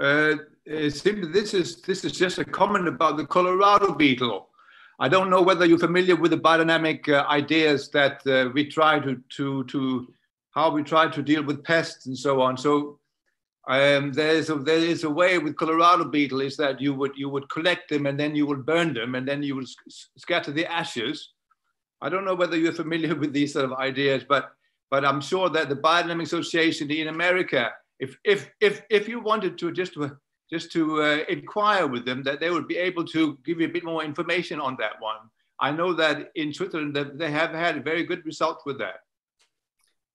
Simply, this is just a comment about the Colorado beetle. I don't know whether you're familiar with the biodynamic ideas that we try how we try to deal with pests and so on. So there is a way with Colorado beetle is that you would collect them and then you would burn them and then you would scatter the ashes, I don't know whether you're familiar with these sort of ideas, but I'm sure that the Biodynamic Association in America, if you wanted to just to inquire with them, that they would be able to give you a bit more information on that one. I know that in Switzerland that they have had very good results with that.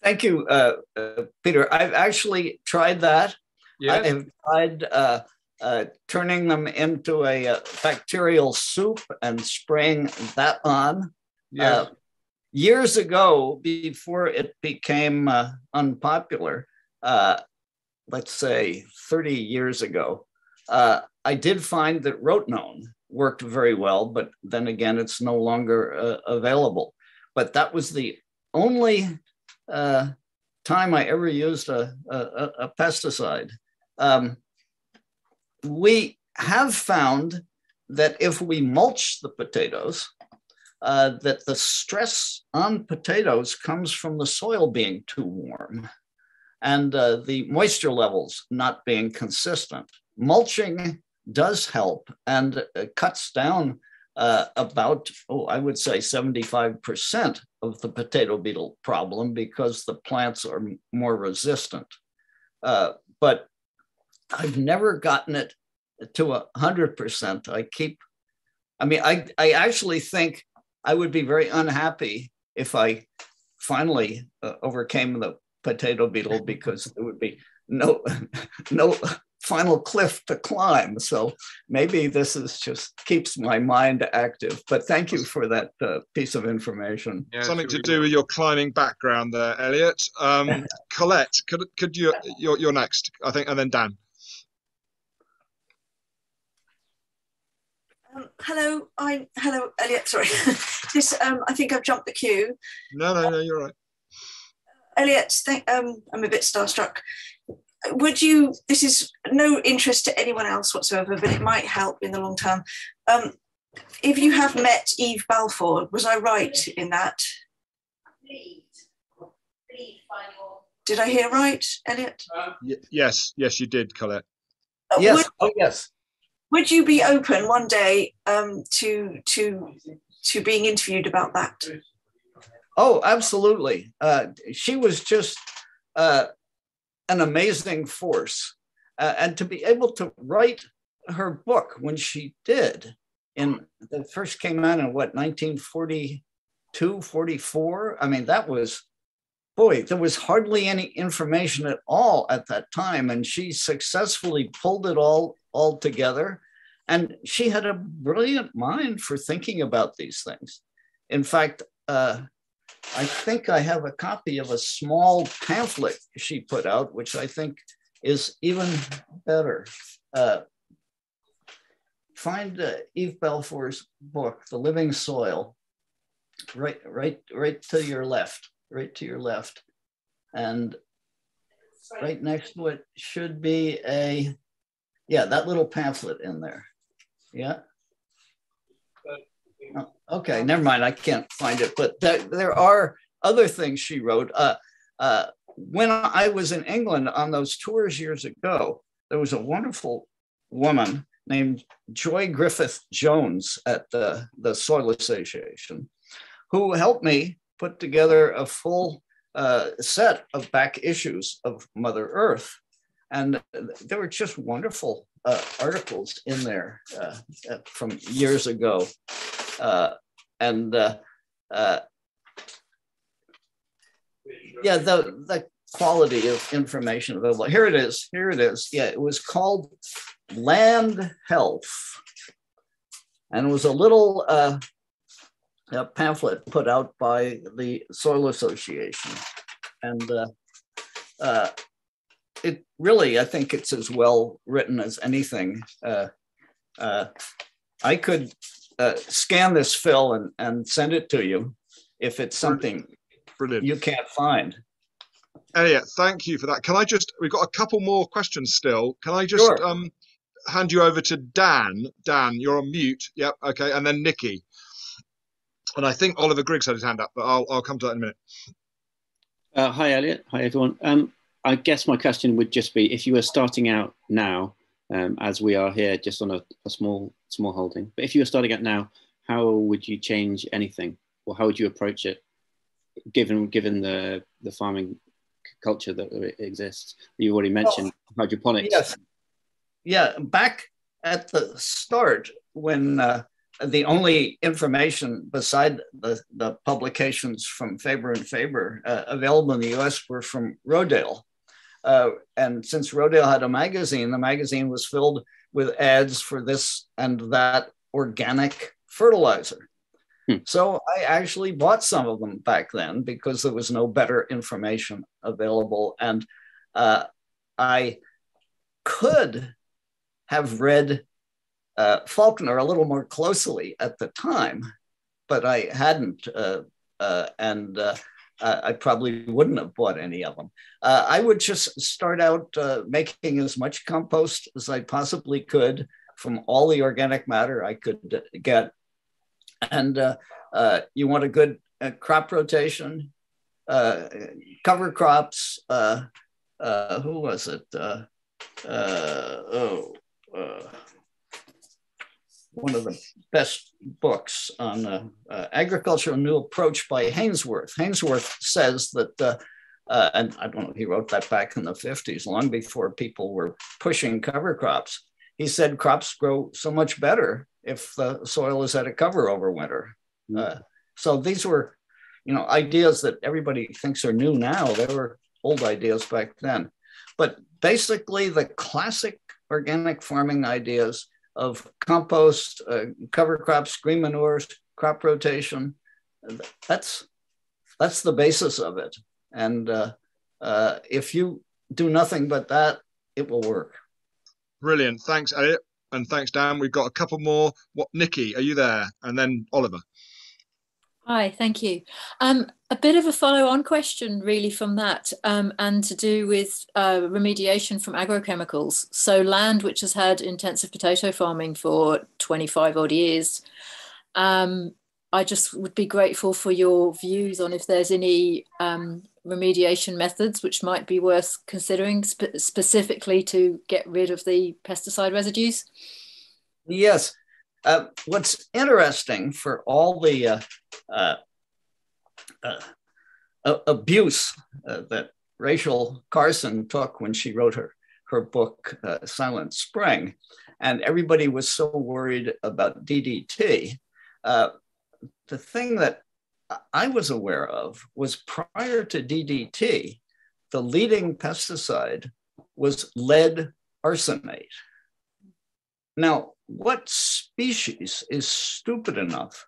Thank you, Peter. I've actually tried that. Yes. I have tried turning them into a bacterial soup and spraying that on. Yes. Years ago, before it became unpopular, let's say 30 years ago, I did find that rotenone worked very well, but then again, it's no longer available. But that was the only time I ever used a pesticide. We have found that if we mulch the potatoes, that the stress on potatoes comes from the soil being too warm and the moisture levels not being consistent. Mulching does help and cuts down about, I would say 75% of the potato beetle problem because the plants are more resistant. But I've never gotten it to 100%. I actually think I would be very unhappy if I finally overcame the potato beetle because there would be no final cliff to climb. So maybe this is just keeps my mind active. But thank you for that piece of information. Yeah, something to do with your climbing background there, Eliot. Colette, could you're next, I think, and then Dan. Hello, Eliot. Sorry, I think I've jumped the queue. No, you're right. Eliot, I'm a bit starstruck. Would you? This is no interest to anyone else whatsoever, but it might help in the long term. If you have met Eve Balfour, was I right in that? Did I hear right, Eliot? Yes, you did, Colette. Yes. Yes. Would you be open one day to being interviewed about that? Oh, absolutely. She was just an amazing force. And to be able to write her book when she did, that first came out in what, 1942, 44? I mean, that was, boy, there was hardly any information at all at that time. And she successfully pulled it all together. And she had a brilliant mind for thinking about these things. In fact, I think I have a copy of a small pamphlet she put out, which I think is even better. Find Eve Balfour's book, The Living Soil, right to your left, And right next to it should be that little pamphlet in there. Yeah. Okay, never mind. I can't find it, but there are other things she wrote. When I was in England on those tours years ago, there was a wonderful woman named Joy Griffith Jones at the Soil Association who helped me put together a full set of back issues of Mother Earth. And there were just wonderful articles in there from years ago. The quality of information available. Here it is. Yeah, it was called Land Health. And it was a little pamphlet put out by the Soil Association. And it really, I think it's as well written as anything. I could scan this, Phil, and send it to you if it's something brilliant you can't find. Eliot, thank you for that. We've got a couple more questions still. Can I just hand you over to Dan? Dan, you're on mute. Yep, okay. And then Nikki. And I think Oliver Griggs had his hand up, but I'll come to that in a minute. Hi, Eliot. Hi, everyone. I guess my question would just be, if you were starting out now, as we are here, just on a small holding, but if you were starting out now, how would you change anything or how would you approach it, given the farming culture that exists? You already mentioned hydroponics. Yes. Yeah, back at the start, when the only information beside the publications from Faber and Faber available in the US were from Rodale. And since Rodale had a magazine, the magazine was filled with ads for this and that organic fertilizer. So I actually bought some of them back then because there was no better information available. And I could have read Faulkner a little more closely at the time, but I hadn't, I probably wouldn't have bought any of them. I would just start out making as much compost as I possibly could from all the organic matter I could get. And you want a good crop rotation, cover crops. Who was it? One of the best books on agricultural new approach by Hainsworth. Hainsworth says that, and I don't know, he wrote that back in the 50s, long before people were pushing cover crops. He said crops grow so much better if the soil is at a cover over winter. So these were, ideas that everybody thinks are new now. They were old ideas back then. But basically the classic organic farming ideas of compost, cover crops, green manures, crop rotation, that's the basis of it. And if you do nothing but that, it will work. Brilliant. Thanks, Eliot. And thanks, Dan. We've got a couple more. Nikki, are you there? And then Oliver. Hi, thank you. A bit of a follow-on question really from that, and to do with remediation from agrochemicals. So land which has had intensive potato farming for 25 odd years, I just would be grateful for your views on if there's any remediation methods which might be worth considering specifically to get rid of the pesticide residues. Yes. What's interesting for all the abuse that Rachel Carson took when she wrote her book, Silent Spring, and everybody was so worried about DDT, the thing that I was aware of was prior to DDT, the leading pesticide was lead arsenate. Now, what species is stupid enough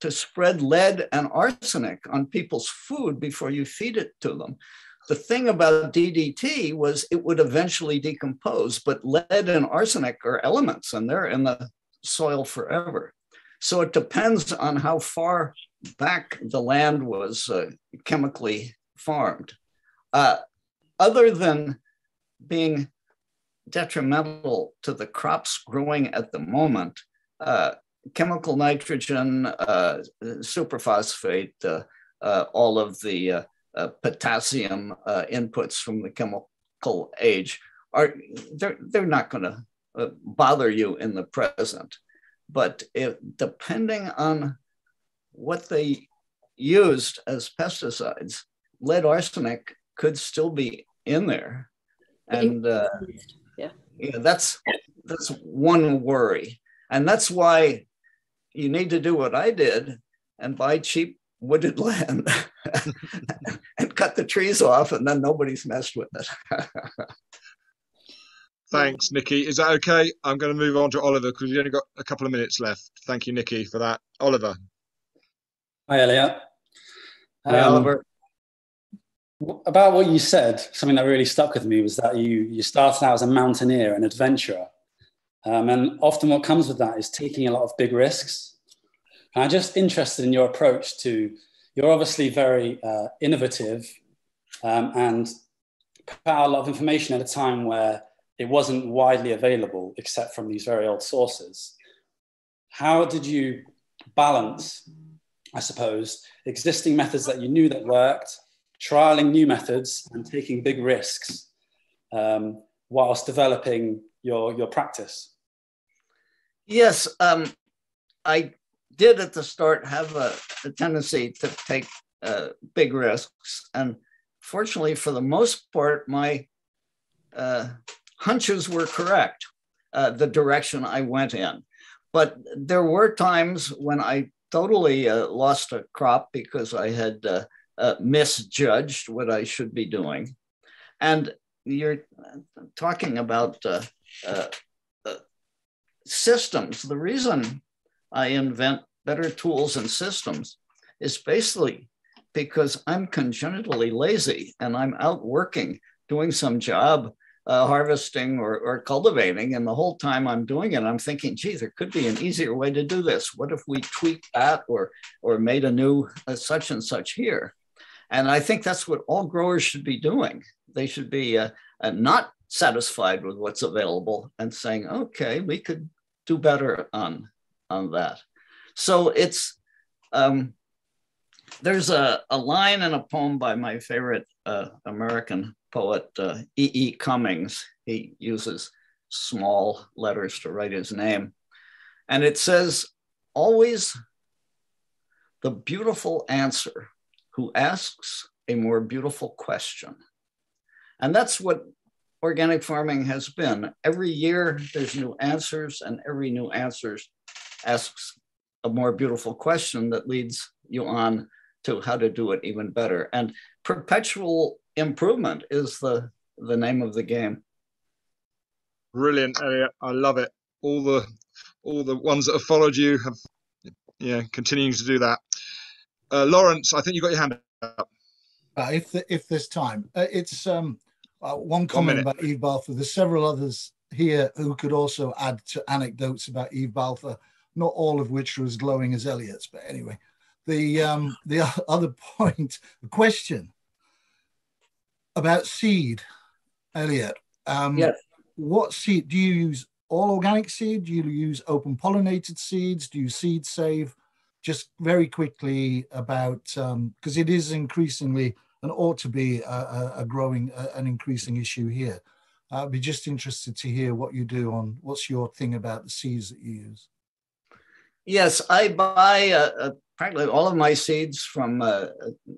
to spread lead and arsenic on people's food before you feed it to them? The thing about DDT was it would eventually decompose, but lead and arsenic are elements and they're in the soil forever. So it depends on how far back the land was chemically farmed. Other than being detrimental to the crops growing at the moment, chemical nitrogen, superphosphate, all of the potassium inputs from the chemical age they're not going to bother you in the present. But depending on what they used as pesticides, lead arsenic could still be in there. And that's one worry. And that's why you need to do what I did and buy cheap wooded land and cut the trees off, and then nobody's messed with it. Thanks, Nikki. Is that okay? I'm going to move on to Oliver because we've only got a couple of minutes left. Thank you, Nikki, for that. Oliver. Hi, Eliot. Hi, Oliver. About what you said, something that really stuck with me was that you started out as a mountaineer and adventurer. And often what comes with that is taking a lot of big risks. And I'm just interested in your approach to, you're obviously very innovative and put out a lot of information at a time where it wasn't widely available except from these very old sources. How did you balance, I suppose, existing methods that you knew that worked, trialing new methods and taking big risks whilst developing your practice? Yes, I did at the start have a tendency to take big risks. And fortunately, for the most part, my hunches were correct, the direction I went in. But there were times when I totally lost a crop because I had misjudged what I should be doing. And you're talking about systems. The reason I invent better tools and systems is basically because I'm congenitally lazy and I'm out working, doing some job, harvesting or cultivating. And the whole time I'm doing it, I'm thinking, gee, there could be an easier way to do this. What if we tweaked that or made a new such and such here? And I think that's what all growers should be doing. They should be not satisfied with what's available and saying, okay, we could do better on that. So it's, there's a line in a poem by my favorite American poet, E.E. Cummings. He uses small letters to write his name. And it says, always the beautiful answer who asks a more beautiful question. And that's what organic farming has been. Every year there's new answers, and every new answer asks a more beautiful question that leads you on to how to do it even better. And perpetual improvement is the name of the game. Brilliant, Eliot. I love it. All the ones that have followed you have, continuing to do that. Lawrence, I think you got your hand up. If there's time, it's one comment about Eve Balfour. There's several others here who could also add to anecdotes about Eve Balfour, not all of which are as glowing as Eliot's. But anyway, the other point, the question about seed, Eliot. Yes. What seed do you use? All organic seed? Do you use open pollinated seeds? Do you seed save? Just very quickly about, because it is increasingly and ought to be an increasing issue here. I'd be just interested to hear what you do on, what's your thing about the seeds that you use? Yes, I buy practically all of my seeds from a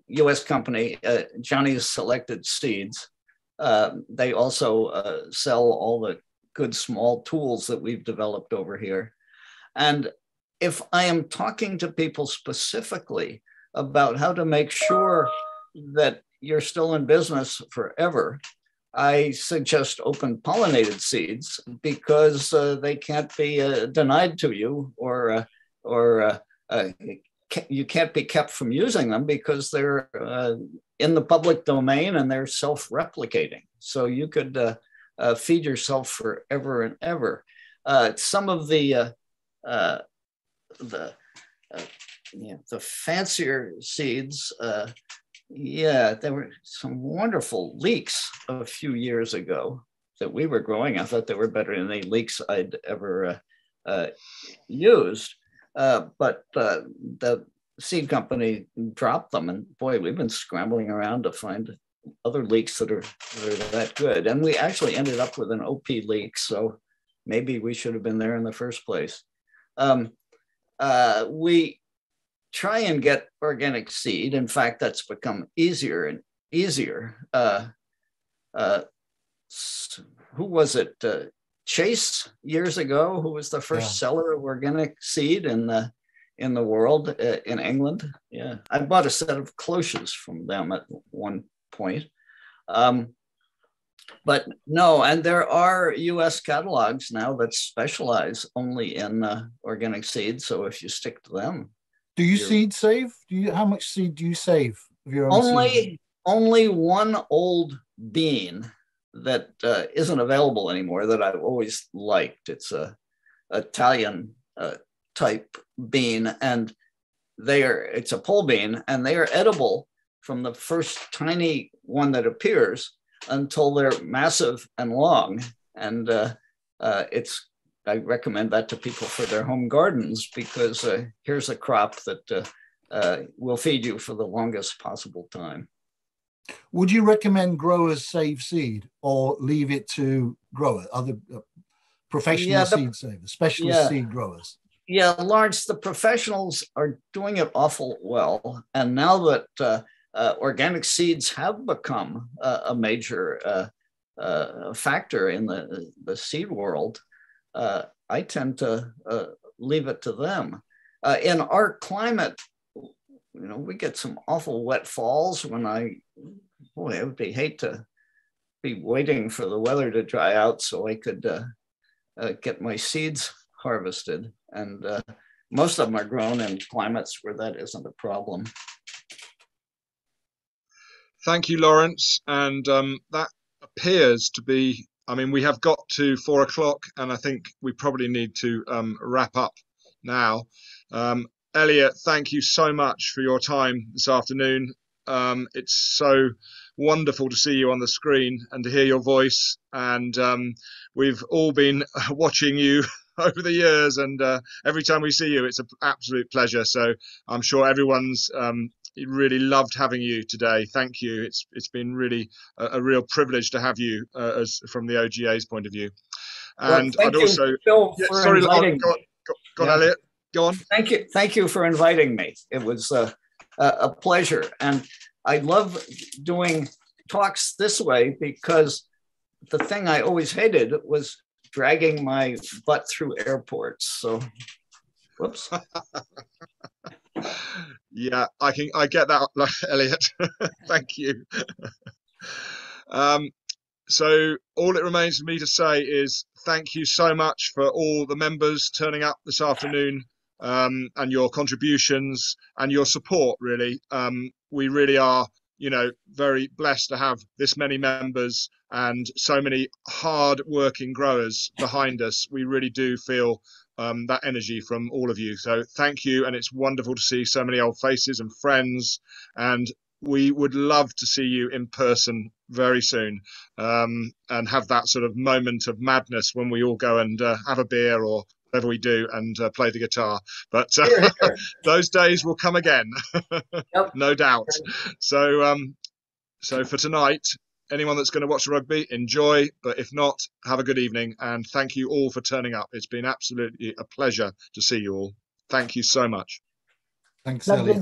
US company, Johnny's Selected Seeds. They also sell all the good small tools that we've developed over here. And if I am talking to people specifically about how to make sure that you're still in business forever, I suggest open pollinated seeds because they can't be denied to you or you can't be kept from using them because they're in the public domain and they're self-replicating. So you could feed yourself forever and ever. Some of the fancier seeds, there were some wonderful leeks a few years ago that we were growing. I thought they were better than any leeks I'd ever used. But the seed company dropped them, and boy, we've been scrambling around to find other leeks that are that good. And we actually ended up with an OP leek, so maybe we should have been there in the first place. We try and get organic seed. In fact, that's become easier and easier. Who was it? Chase years ago, who was the first seller of organic seed in the world in England. Yeah, I bought a set of cloches from them at one point. But no, and there are US catalogs now that specialize only in organic seeds. So if you stick to them. Do you seed save? How much seed do you save of your own seed? Only one old bean that isn't available anymore that I've always liked. It's a Italian type bean, and it's a pole bean, and they are edible from the first tiny one that appears until they're massive and long. And I recommend that to people for their home gardens because here's a crop that will feed you for the longest possible time. Would you recommend growers save seed or leave it to growers, other professional seed savers, specialist seed growers? yeah, Lawrence, the professionals are doing it awful well. And now that organic seeds have become a major factor in the seed world, I tend to leave it to them. In our climate, we get some awful wet falls when it would be hate to be waiting for the weather to dry out so I could get my seeds harvested. And most of them are grown in climates where that isn't a problem. Thank you, Lawrence. And that appears to be, we have got to 4 o'clock, and I think we probably need to wrap up now. Eliot, thank you so much for your time this afternoon. It's so wonderful to see you on the screen and to hear your voice. And we've all been watching you over the years, and every time we see you, it's an absolute pleasure. So I'm sure everyone's really loved having you today. Thank you. It's been really a real privilege to have you as from the OGA's point of view. And well, I'd also sorry, go on, Eliot. Go on. Thank you for inviting me. It was a pleasure, and I love doing talks this way because the thing I always hated was dragging my butt through airports. So, whoops. Yeah, I get that, Eliot. Thank you. So all it remains for me to say is thank you so much for all the members turning up this afternoon, and your contributions and your support, really. We really are, very blessed to have this many members and so many hard-working growers behind us. We really do feel that energy from all of you. So thank you, and it's wonderful to see so many old faces and friends, and we would love to see you in person very soon, and have that sort of moment of madness when we all go and have a beer or whatever we do and play the guitar. But those days will come again. Yep. No doubt. So for tonight, anyone that's going to watch the rugby, enjoy, but if not, have a good evening, and thank you all for turning up. It's been absolutely a pleasure to see you all. Thank you so much. Thanks, Ellie.